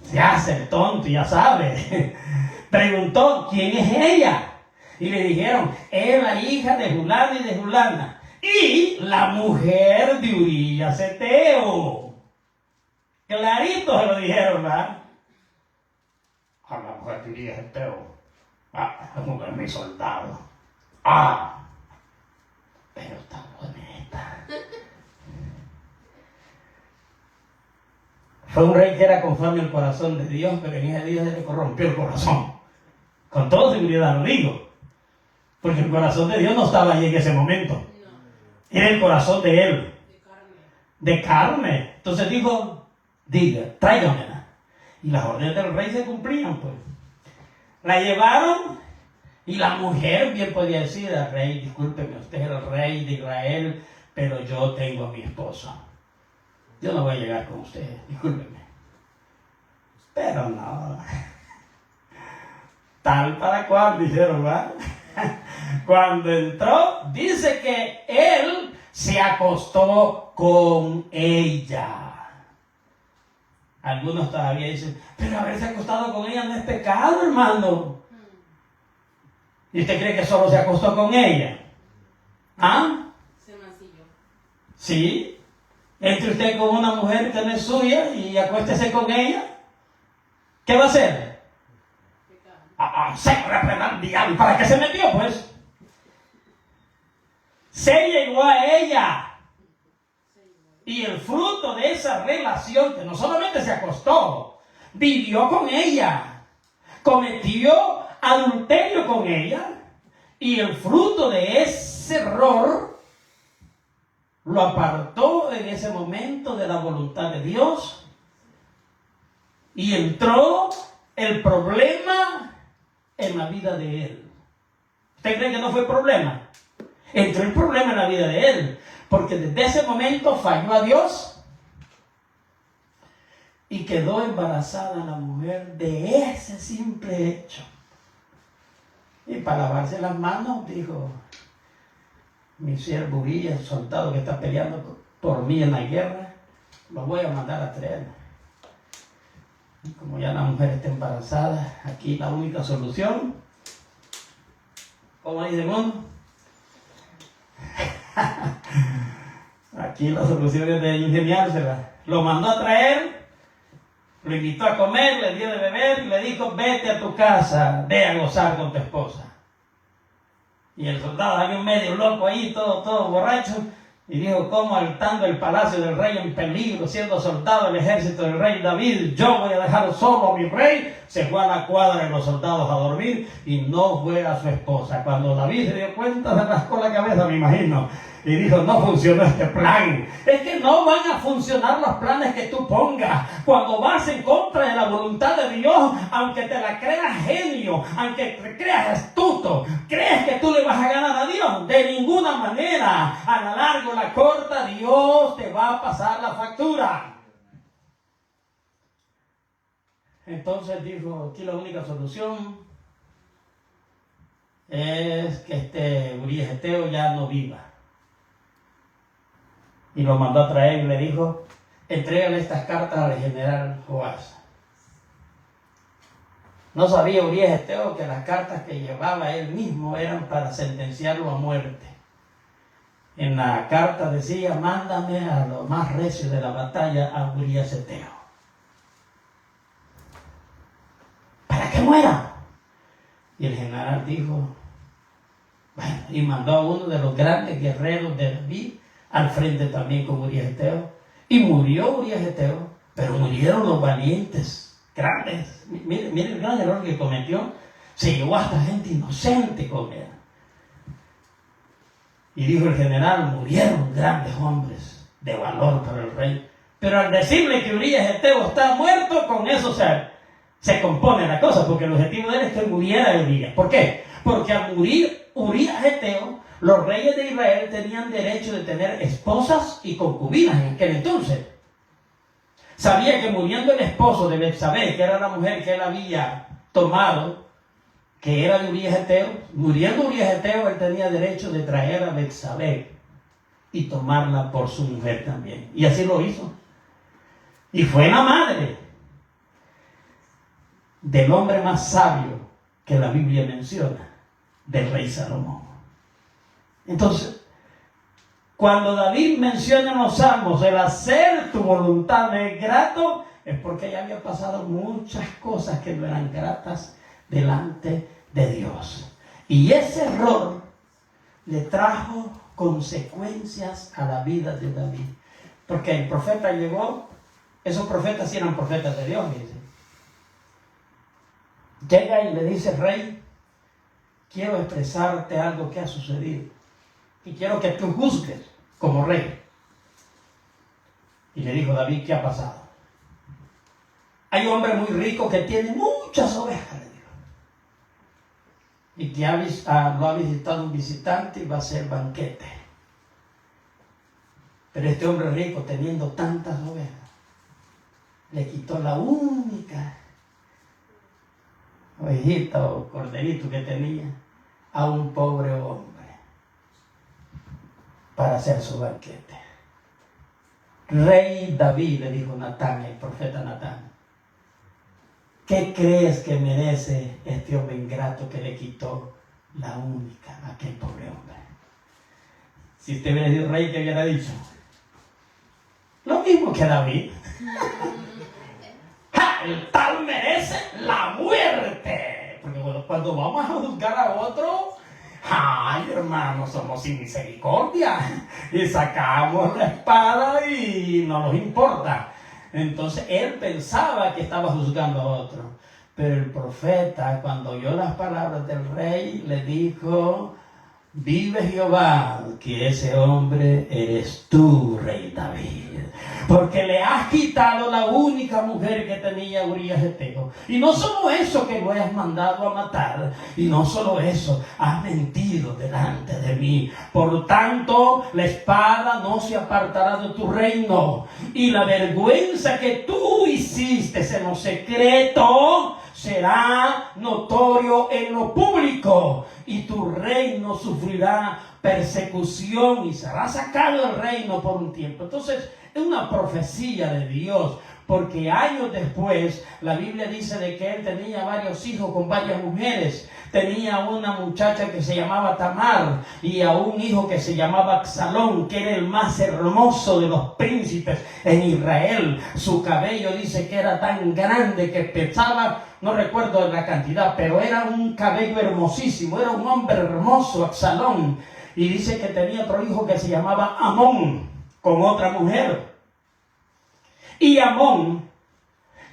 Se hace el tonto, ya sabe. Preguntó, ¿quién es ella? Y le dijeron, es la hija de Fulana y de Fulana. Y la mujer de Urías Eteo. Clarito se lo dijeron, ¿verdad? A la mujer de Urías Eteo. La mujer es mi soldado. Pero está bonita. Fue un rey que era conforme al corazón de Dios, pero en ese día se le corrompió el corazón. Con toda seguridad lo digo. Porque el corazón de Dios no estaba ahí en ese momento. Era el corazón de él. De carne. Entonces dijo, tráigamela. Y las órdenes del rey se cumplían, pues. La llevaron, y la mujer bien podía decir al rey, discúlpeme, usted es el rey de Israel, pero yo tengo a mi esposo. Yo no voy a llegar con usted, discúlpeme. Pero no. Tal para cual, dijeron, ¿verdad? Cuando entró, dice que él se acostó con ella. Algunos todavía dicen, pero haberse acostado con ella no es pecado, hermano. ¿Y usted cree que solo se acostó con ella? ¿Ah? Se mancilló. ¿Sí? Entre usted con una mujer que no es suya y acuéstese con ella. ¿Qué va a hacer? Se reprenda al diablo. ¿Para qué se metió, pues? Se llegó a ella. Y el fruto de esa relación, que no solamente se acostó, vivió con ella, cometió adulterio con ella, y el fruto de ese error lo apartó en ese momento de la voluntad de Dios, y entró el problema en la vida de él. ¿Usted cree que no fue problema? Entró el problema en la vida de él, porque desde ese momento falló a Dios y quedó embarazada la mujer de ese simple hecho. Y para lavarse las manos dijo, mi siervo Urías, el soldado que está peleando por mí en la guerra, lo voy a mandar a traer. Y como ya la mujer está embarazada, aquí la única solución, ¿cómo dice uno? Aquí la solución es de ingeniársela. Lo mandó a traer, lo invitó a comer, le dio de beber y le dijo, vete a tu casa, ve a gozar con tu esposa. Y el soldado había un medio loco ahí, todo borracho, y dijo, ¿cómo estando el palacio del rey en peligro, siendo soldado del ejército del rey David, yo voy a dejar solo a mi rey? Se fue a la cuadra de los soldados a dormir y no fue a su esposa. Cuando David se dio cuenta, se rascó la cabeza, me imagino, y dijo, no funcionó este plan. Es que no van a funcionar los planes que tú pongas. Cuando vas en contra de la voluntad de Dios, aunque te la creas genio, aunque te creas astuto, crees que tú le vas a ganar a Dios. De ninguna manera. A la larga o la corta, Dios te va a pasar la factura. Entonces dijo, aquí la única solución es que este Urías Eteo ya no viva. Y lo mandó a traer y le dijo, entrégale estas cartas al general Joás. No sabía Urías Eteo que las cartas que llevaba él mismo eran para sentenciarlo a muerte. En la carta decía, mándame a lo más recio de la batalla a Urías Eteo, para que muera. Y el general dijo, bueno, y mandó a uno de los grandes guerreros de David al frente también con Urías Eteo, y murió Urías Eteo pero murieron los valientes, grandes. Mire el gran error que cometió. Se llevó hasta gente inocente con él. Y dijo el general, murieron grandes hombres de valor para el rey. Pero al decirle que Urías Eteo está muerto, con eso se compone la cosa, porque el objetivo de él es que muriera Urías. ¿Por qué? Porque al morir Urías Eteo, los reyes de Israel tenían derecho de tener esposas y concubinas en aquel entonces. Sabía que muriendo el esposo de Betsabé, que era la mujer que él había tomado, que era de Urías Eteo, muriendo Urías Eteo, él tenía derecho de traer a Betsabé y tomarla por su mujer también. Y así lo hizo. Y fue la madre del hombre más sabio que la Biblia menciona, del rey Salomón. Entonces, cuando David menciona en los Salmos el hacer tu voluntad me es grato, es porque ya había pasado muchas cosas que no eran gratas delante de Dios. Y ese error le trajo consecuencias a la vida de David. Porque el profeta llegó, esos profetas sí eran profetas de Dios, dice. Llega y le dice, rey, quiero expresarte algo que ha sucedido. Y quiero que tú juzgues como rey. Y le dijo David, ¿qué ha pasado? Hay un hombre muy rico que tiene muchas ovejas, le dijo. Y que lo ha visitado un visitante y va a hacer banquete. Pero este hombre rico, teniendo tantas ovejas, le quitó la única ovejita o corderito que tenía a un pobre hombre para hacer su banquete. Rey David, le dijo Natán, el profeta Natán, ¿qué crees que merece este hombre ingrato que le quitó la única a aquel pobre hombre? Si usted hubiera sido rey, ¿qué hubiera dicho? Lo mismo que David. ¡Ja! El tal merece la muerte. Porque bueno, cuando vamos a juzgar a otro, ¡ay, hermano! Somos sin misericordia. Y sacamos la espada y no nos importa. Entonces él pensaba que estaba juzgando a otro. Pero el profeta, cuando oyó las palabras del rey, le dijo, vive Jehová, que ese hombre eres tú, rey David. Porque le has quitado la única mujer que tenía Urías Eteo. Y no solo eso, que lo has mandado a matar. Y no solo eso, has mentido delante de mí. Por tanto, la espada no se apartará de tu reino. Y la vergüenza que tú hiciste en lo secreto será notorio en lo público. Y tu reino sufrirá persecución y será sacado del reino por un tiempo. Entonces, es una profecía de Dios, porque años después la Biblia dice de que él tenía varios hijos con varias mujeres. Tenía una muchacha que se llamaba Tamar y a un hijo que se llamaba Absalón, que era el más hermoso de los príncipes en Israel. Su cabello dice que era tan grande que pesaba, no recuerdo la cantidad, pero era un cabello hermosísimo, era un hombre hermoso, Absalón. Y dice que tenía otro hijo que se llamaba Amón, con otra mujer. Y Amón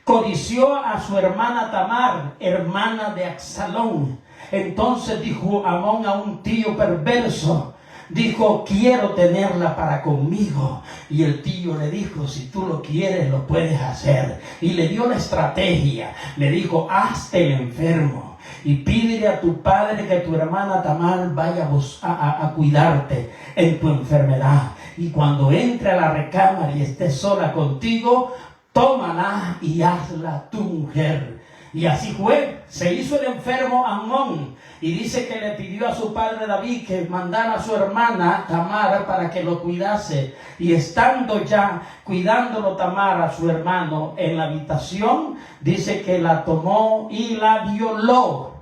codició a su hermana Tamar, hermana de Absalón. Entonces dijo Amón a un tío perverso, dijo, quiero tenerla para conmigo. Y el tío le dijo, si tú lo quieres, lo puedes hacer. Y le dio la estrategia, le dijo, hazte el enfermo y pídele a tu padre que tu hermana Tamar vaya a cuidarte en tu enfermedad. Y cuando entre a la recámara y esté sola contigo, tómala y hazla tu mujer. Y así fue, se hizo el enfermo Amón. Y dice que le pidió a su padre David que mandara a su hermana Tamar para que lo cuidase. Y estando ya cuidándolo Tamar a su hermano en la habitación, dice que la tomó y la violó.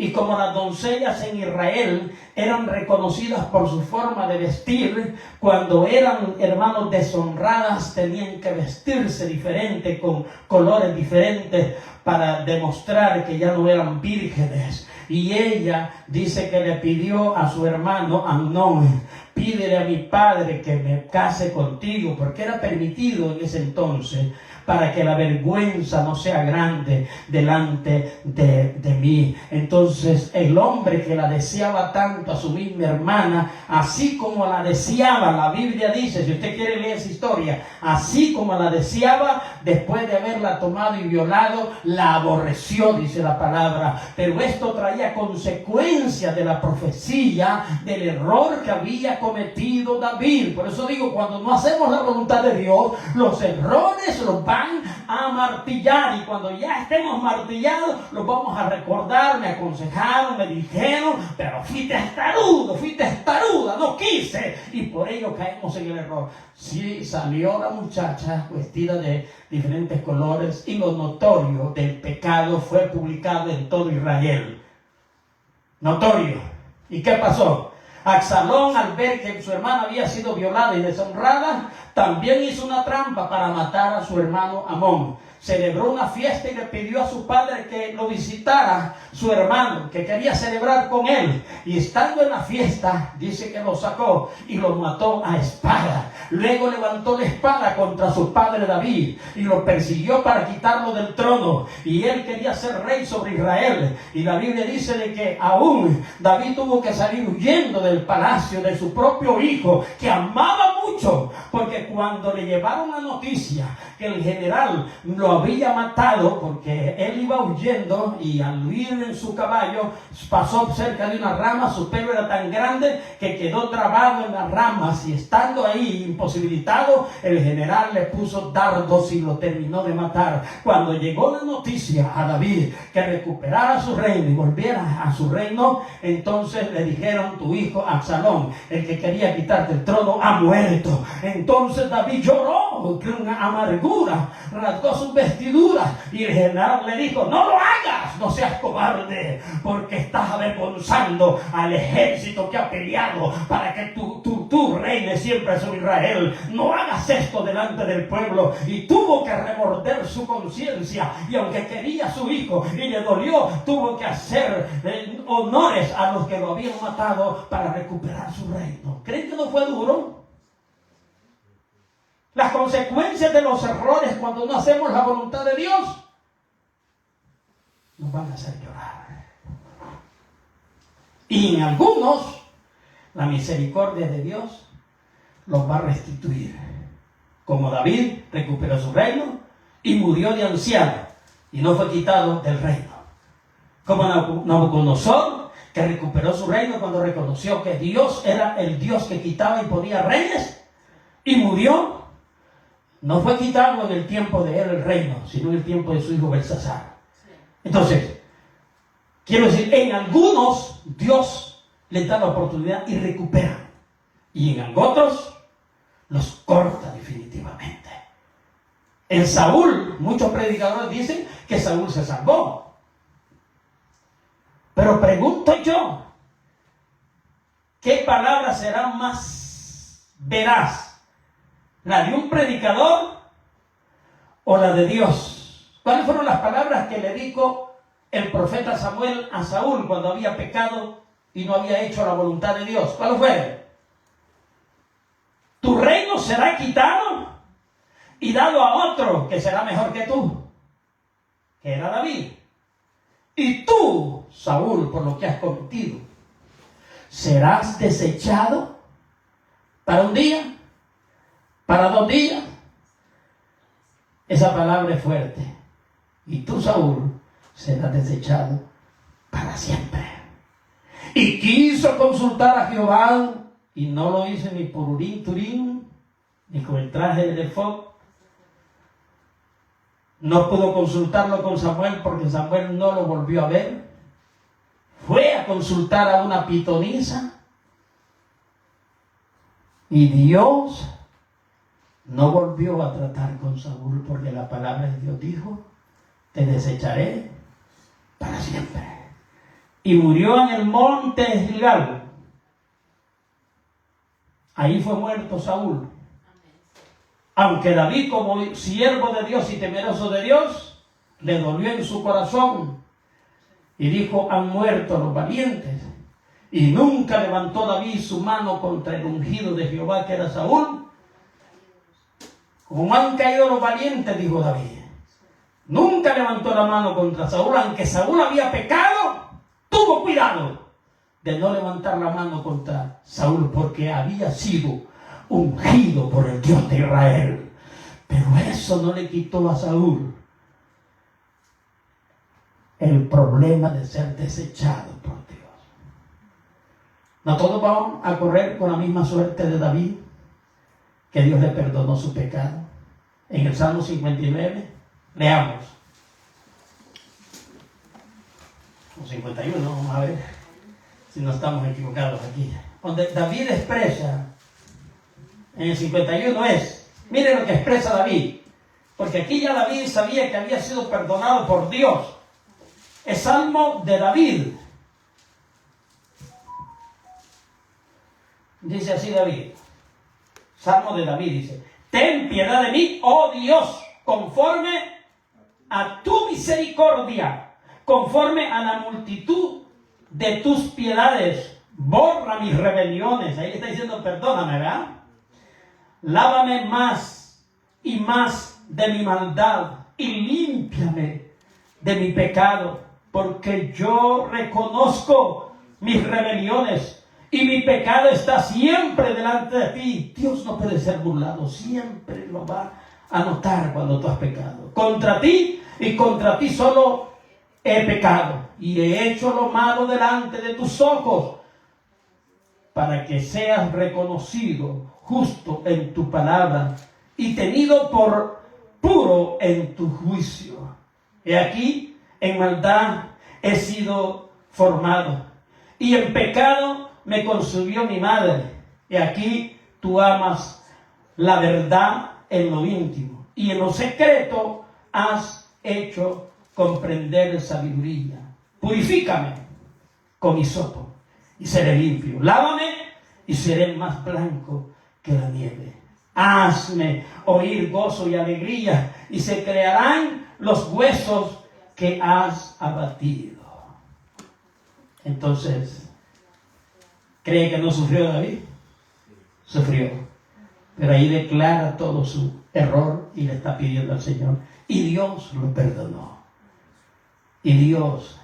Y como las doncellas en Israel eran reconocidas por su forma de vestir, cuando eran, hermanos, deshonradas, tenían que vestirse diferente, con colores diferentes, para demostrar que ya no eran vírgenes. Y ella dice que le pidió a su hermano Amnón, pídele a mi padre que me case contigo, porque era permitido en ese entonces, para que la vergüenza no sea grande delante de mí. Entonces el hombre que la deseaba tanto a su misma hermana, así como la deseaba, la Biblia dice, si usted quiere leer esa historia, así como la deseaba, después de haberla tomado y violado, la aborreció, dice la palabra. Pero esto traía consecuencias de la profecía, del error que había cometido David. Por eso digo, cuando no hacemos la voluntad de Dios, los errores los van a martillar, y cuando ya estemos martillados los vamos a recordar. Me aconsejaron, me dijeron, pero fuiste taruda, no quise, y por ello caemos en el error. Sí, salió la muchacha vestida de diferentes colores, y lo notorio del pecado fue publicado en todo Israel. Notorio. ¿Y qué pasó? Absalón, al ver que su hermana había sido violada y deshonrada, también hizo una trampa para matar a su hermano Amón. Celebró una fiesta y le pidió a su padre que lo visitara, su hermano, que quería celebrar con él. Y estando en la fiesta, dice que lo sacó y lo mató a espada. Luego levantó la espada contra su padre David y lo persiguió para quitarlo del trono. Y él quería ser rey sobre Israel. Y la Biblia dice de que aún David tuvo que salir huyendo del palacio de su propio hijo, que amaba mucho, porque cuando le llevaron la noticia que el general lo había matado, porque él iba huyendo y al huir en su caballo pasó cerca de una rama, su pelo era tan grande que quedó trabado en las ramas, y estando ahí imposibilitado, el general le puso dardos y lo terminó de matar. Cuando llegó la noticia a David que recuperara su reino y volviera a su reino, entonces le dijeron: tu hijo Absalón, el que quería quitarte el trono, ha muerto. Entonces David lloró con una amargura, rasgó sus vestiduras, y el general le dijo: no lo hagas, no seas cobarde, porque estás avergonzando al ejército que ha peleado para que tú reines siempre sobre Israel. No hagas esto delante del pueblo. Y tuvo que remorder su conciencia, y aunque quería a su hijo y le dolió, tuvo que hacer honores a los que lo habían matado para recuperar su reino. ¿Creen que no fue duro? Las consecuencias de los errores cuando no hacemos la voluntad de Dios nos van a hacer llorar. Y en algunos, la misericordia de Dios los va a restituir. Como David recuperó su reino y murió de anciano y no fue quitado del reino. Como Nabucodonosor, que recuperó su reino cuando reconoció que Dios era el Dios que quitaba y ponía reyes, y murió. No fue quitado en el tiempo de él el reino, sino en el tiempo de su hijo Belsasar. Entonces, quiero decir, en algunos Dios les da la oportunidad y recupera. Y en otros los corta definitivamente. En Saúl, muchos predicadores dicen que Saúl se salvó. Pero pregunto yo, ¿qué palabra será más veraz? ¿La de un predicador o la de Dios? ¿Cuáles fueron las palabras que le dijo el profeta Samuel a Saúl cuando había pecado y no había hecho la voluntad de Dios? ¿Cuál fue? Tu reino será quitado y dado a otro que será mejor que tú, que era David. Y tú, Saúl, por lo que has cometido, serás desechado para un día, para 2 días. Esa palabra es fuerte. Y tú, Saúl, serás desechado para siempre. Y quiso consultar a Jehová, y no lo hizo ni por Urim Turim, ni con el traje de efod. No pudo consultarlo con Samuel porque Samuel no lo volvió a ver. Fue a consultar a una pitonisa, y Dios no volvió a tratar con Saúl, porque la palabra de Dios dijo: te desecharé para siempre. Y murió en el monte Gilgal. Ahí fue muerto Saúl. Aunque David, como siervo de Dios y temeroso de Dios, le dolió en su corazón y dijo: han muerto los valientes. Y nunca levantó David su mano contra el ungido de Jehová, que era Saúl. Como han caído los valientes, dijo David. Nunca levantó la mano contra Saúl, aunque Saúl había pecado, tuvo cuidado de no levantar la mano contra Saúl, porque había sido ungido por el Dios de Israel. Pero eso no le quitó a Saúl el problema de ser desechado por Dios. No todos vamos a correr con la misma suerte de David, que Dios le perdonó su pecado. En el Salmo 59, leamos. 51, vamos a ver si no estamos equivocados aquí. Donde David expresa, en el 51 miren lo que expresa David, porque aquí ya David sabía que había sido perdonado por Dios. El Salmo de David. Dice así David. Salmo de David dice: ten piedad de mí, oh Dios, conforme a tu misericordia, conforme a la multitud de tus piedades, borra mis rebeliones. Ahí está diciendo perdóname, ¿verdad? Lávame más y más de mi maldad y límpiame de mi pecado, porque yo reconozco mis rebeliones y mi pecado está siempre delante de ti. Dios no puede ser burlado, siempre lo va a notar cuando tú has pecado. Contra ti y contra ti solo he pecado y he hecho lo malo delante de tus ojos, para que seas reconocido justo en tu palabra y tenido por puro en tu juicio. He aquí, en maldad he sido formado, y en pecado me concibió mi madre. He aquí, tú amas la verdad en lo íntimo, y en lo secreto has hecho comprender sabiduría. Purifícame con hisopo y seré limpio. Lávame y seré más blanco que la nieve. Hazme oír gozo y alegría, y se crearán los huesos que has abatido. Entonces, ¿cree que no sufrió David? Sufrió. Pero ahí declara todo su error y le está pidiendo al Señor. Y Dios lo perdonó. Y Dios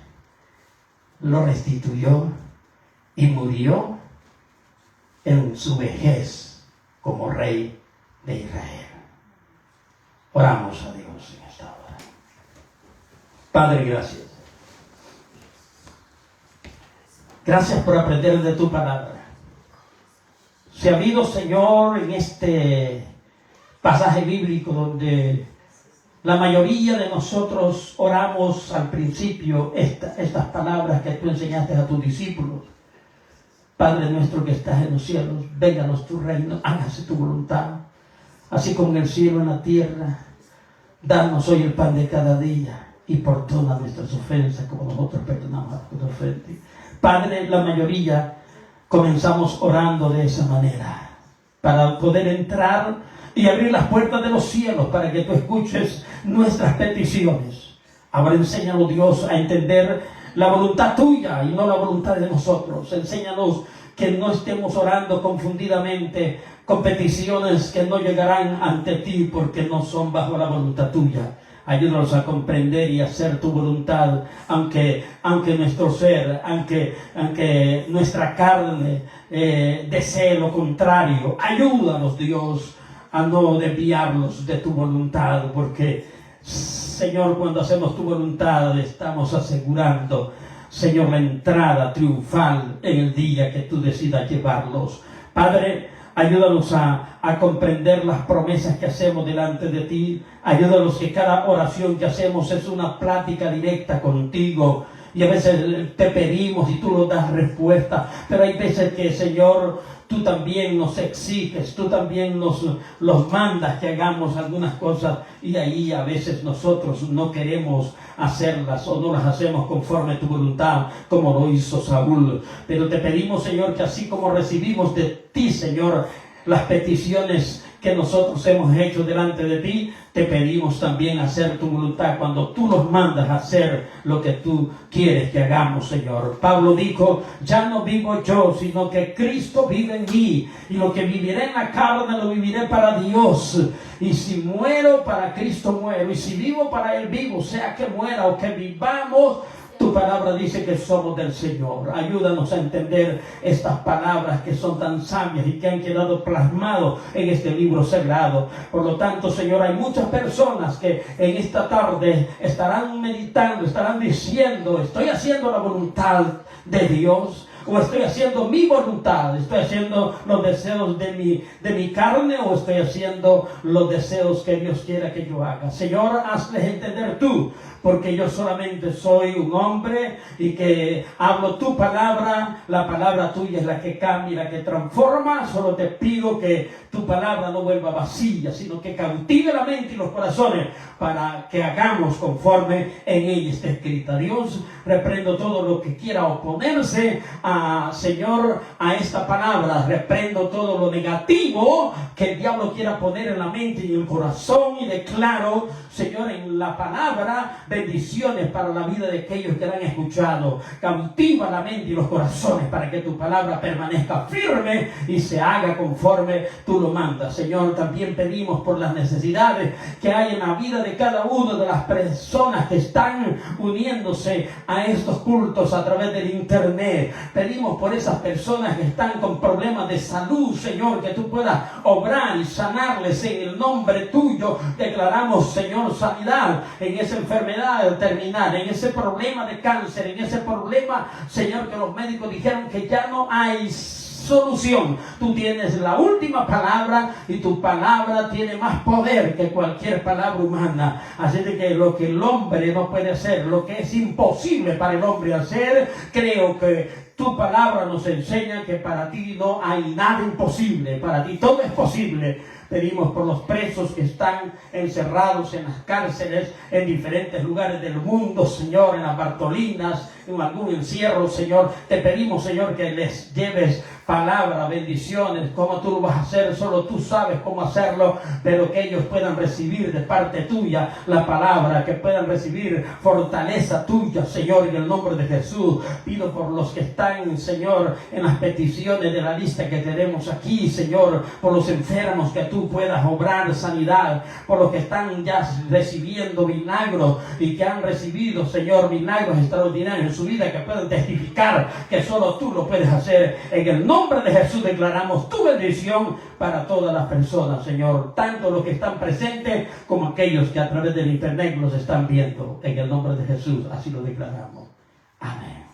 lo restituyó y murió en su vejez como rey de Israel. Oramos a Dios en esta hora. Padre, gracias. Gracias por aprender de tu palabra. Se ha habido, Señor, en este pasaje bíblico donde la mayoría de nosotros oramos al principio estas palabras que tú enseñaste a tus discípulos. Padre nuestro que estás en los cielos, vénganos tu reino, hágase tu voluntad, así como en el cielo, en la tierra. Danos hoy el pan de cada día y perdona nuestras ofensas como nosotros perdonamos a los que nos ofenden. Padre, la mayoría comenzamos orando de esa manera, para poder entrar y abrir las puertas de los cielos para que tú escuches nuestras peticiones. Ahora enséñanos, Dios, a entender la voluntad tuya y no la voluntad de nosotros. Enséñanos que no estemos orando confundidamente con peticiones que no llegarán ante ti porque no son bajo la voluntad tuya. Ayúdanos a comprender y hacer tu voluntad, aunque nuestro ser, aunque nuestra carne desee lo contrario. Ayúdanos, Dios, a no desviarnos de tu voluntad, porque, Señor, cuando hacemos tu voluntad estamos asegurando, Señor, la entrada triunfal en el día que tú decidas llevarlos. Padre, ayúdanos a comprender las promesas que hacemos delante de ti. Ayúdanos que cada oración que hacemos es una plática directa contigo. Y a veces te pedimos y tú nos das respuesta. Pero hay veces que, Señor, tú también nos exiges, tú también nos mandas que hagamos algunas cosas. Y ahí a veces nosotros no queremos hacerlas o no las hacemos conforme a tu voluntad, como lo hizo Saúl. Pero te pedimos, Señor, que así como recibimos de ti, Señor, las peticiones que nosotros hemos hecho delante de ti, te pedimos también hacer tu voluntad cuando tú nos mandas a hacer lo que tú quieres que hagamos, Señor. Pablo dijo, ya no vivo yo, sino que Cristo vive en mí, y lo que viviré en la carne lo viviré para Dios. Y si muero, para Cristo muero, y si vivo, para Él vivo, sea que muera o que vivamos. Tu palabra dice que somos del Señor. Ayúdanos a entender estas palabras que son tan sabias y que han quedado plasmados en este libro sagrado. Por lo tanto, Señor, hay muchas personas que en esta tarde estarán meditando, estarán diciendo, estoy haciendo la voluntad de Dios, o estoy haciendo mi voluntad, estoy haciendo los deseos de mi carne, o estoy haciendo los deseos que Dios quiera que yo haga. Señor, hazles entender tú, porque yo solamente soy un hombre y que hablo tu palabra. La palabra tuya es la que cambia, la que transforma. Solo te pido que tu palabra no vuelva vacía, sino que cautive la mente y los corazones para que hagamos conforme en ella está escrita. Dios, reprendo todo lo que quiera oponerse Señor, a esta palabra. Reprendo todo lo negativo que el diablo quiera poner en la mente y en el corazón, y declaro, Señor, en la palabra bendiciones para la vida de aquellos que la han escuchado. Cautiva la mente y los corazones para que tu palabra permanezca firme y se haga conforme tú lo mandas. Señor, también pedimos por las necesidades que hay en la vida de cada una de las personas que están uniéndose a estos cultos a través del internet. Pedimos por esas personas que están con problemas de salud, Señor, que tú puedas obrar y sanarles en el nombre tuyo. Declaramos, Señor, sanidad en esa enfermedad terminal, en ese problema de cáncer, en ese problema, Señor, que los médicos dijeron que ya no hay solución. Tú tienes la última palabra, y tu palabra tiene más poder que cualquier palabra humana. Así de que lo que el hombre no puede hacer, lo que es imposible para el hombre hacer, creo que tu palabra nos enseña que para ti no hay nada imposible. Para ti todo es posible. Pedimos por los presos que están encerrados en las cárceles en diferentes lugares del mundo, Señor, en las Bartolinas, en algún encierro, Señor. Te pedimos, Señor, que les lleves palabra, bendiciones, como tú lo vas a hacer. Solo tú sabes cómo hacerlo, pero que ellos puedan recibir de parte tuya la palabra, que puedan recibir fortaleza tuya, Señor, en el nombre de Jesús. Pido por los que están, Señor, en las peticiones de la lista que tenemos aquí, Señor, por los enfermos, que tú puedas obrar sanidad, por los que están ya recibiendo milagros y que han recibido, Señor, milagros extraordinarios en su vida, que puedan testificar que solo tú lo puedes hacer. En el nombre de Jesús declaramos tu bendición para todas las personas, Señor, tanto los que están presentes como aquellos que a través del internet los están viendo. En el nombre de Jesús así lo declaramos. Amén.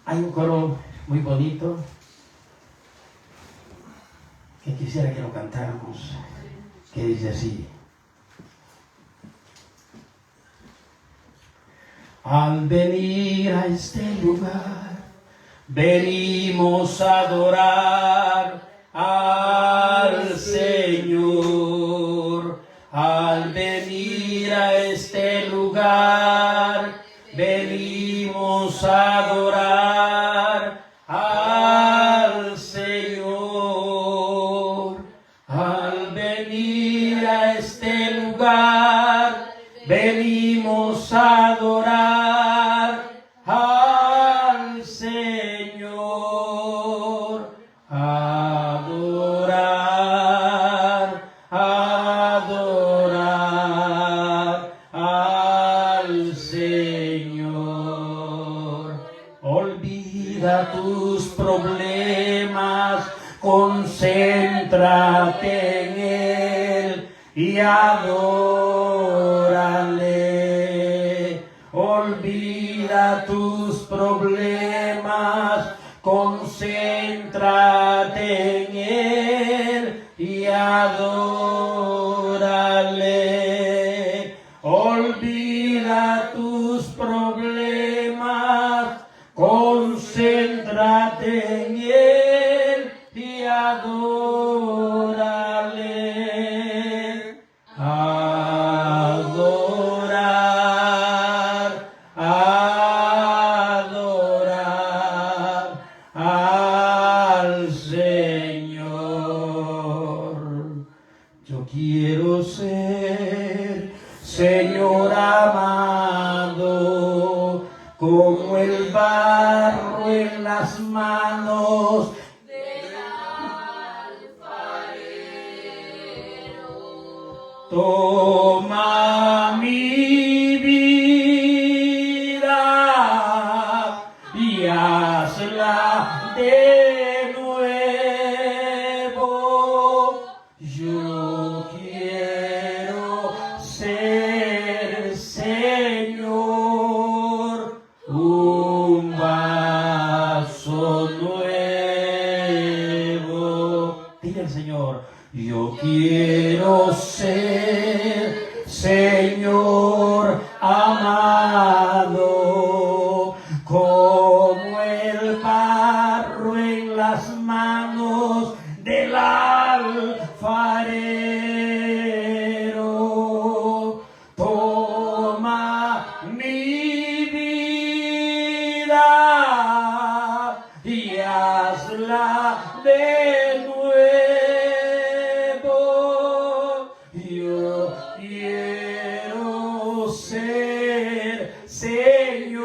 Hay un coro muy bonito que quisiera que lo cantáramos, que dice así: al venir a este lugar, venimos a adorar al Señor. Al venir a este lugar, venimos a adorar al Señor. Al venir a este lugar, venimos a adorar al Señor. Adorar, adorar al Señor. Olvida tus problemas, concéntrate en Él y adórale. Olvida tus problemas, concéntrate en Él y adórale. Olvida tus problemas, concéntrate en Él y adórale. Adorar, adorar Yo quiero ser, Señor amado, como el barro en las manos del alfarero. Toma mi vida y hazla de nuevo. Yo quiero ser, Señor, un vaso nuevo. Dile al Señor, yo quiero ser, Señor amado, como el barro en las manos del alfarero. Toma mi vida y hazla de nuevo. Yo quiero ser, Señor,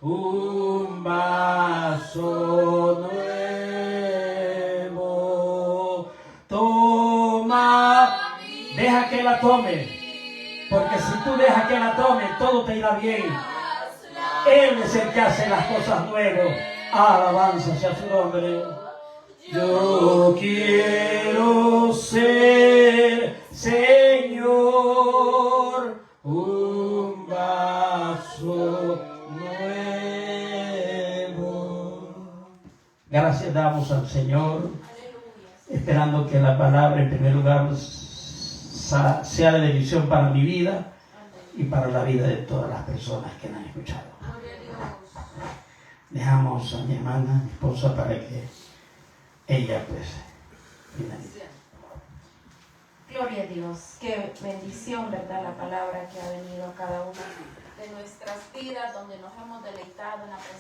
un vaso nuevo. Toma, deja que la tome, porque si tú dejas que la tome, todo te irá bien. Él es el que hace las cosas nuevas. Alabanza sea su nombre. Yo quiero ser, Señor, un vaso nuevo. Gracias damos al Señor, esperando que la palabra en primer lugar sea de bendición para mi vida y para la vida de todas las personas que la han escuchado. Dejamos a mi hermana, mi esposa, para que ella pues finalice. Gloria a Dios. Qué bendición, ¿verdad? La palabra que ha venido a cada una de nuestras vidas, donde nos hemos deleitado en la presencia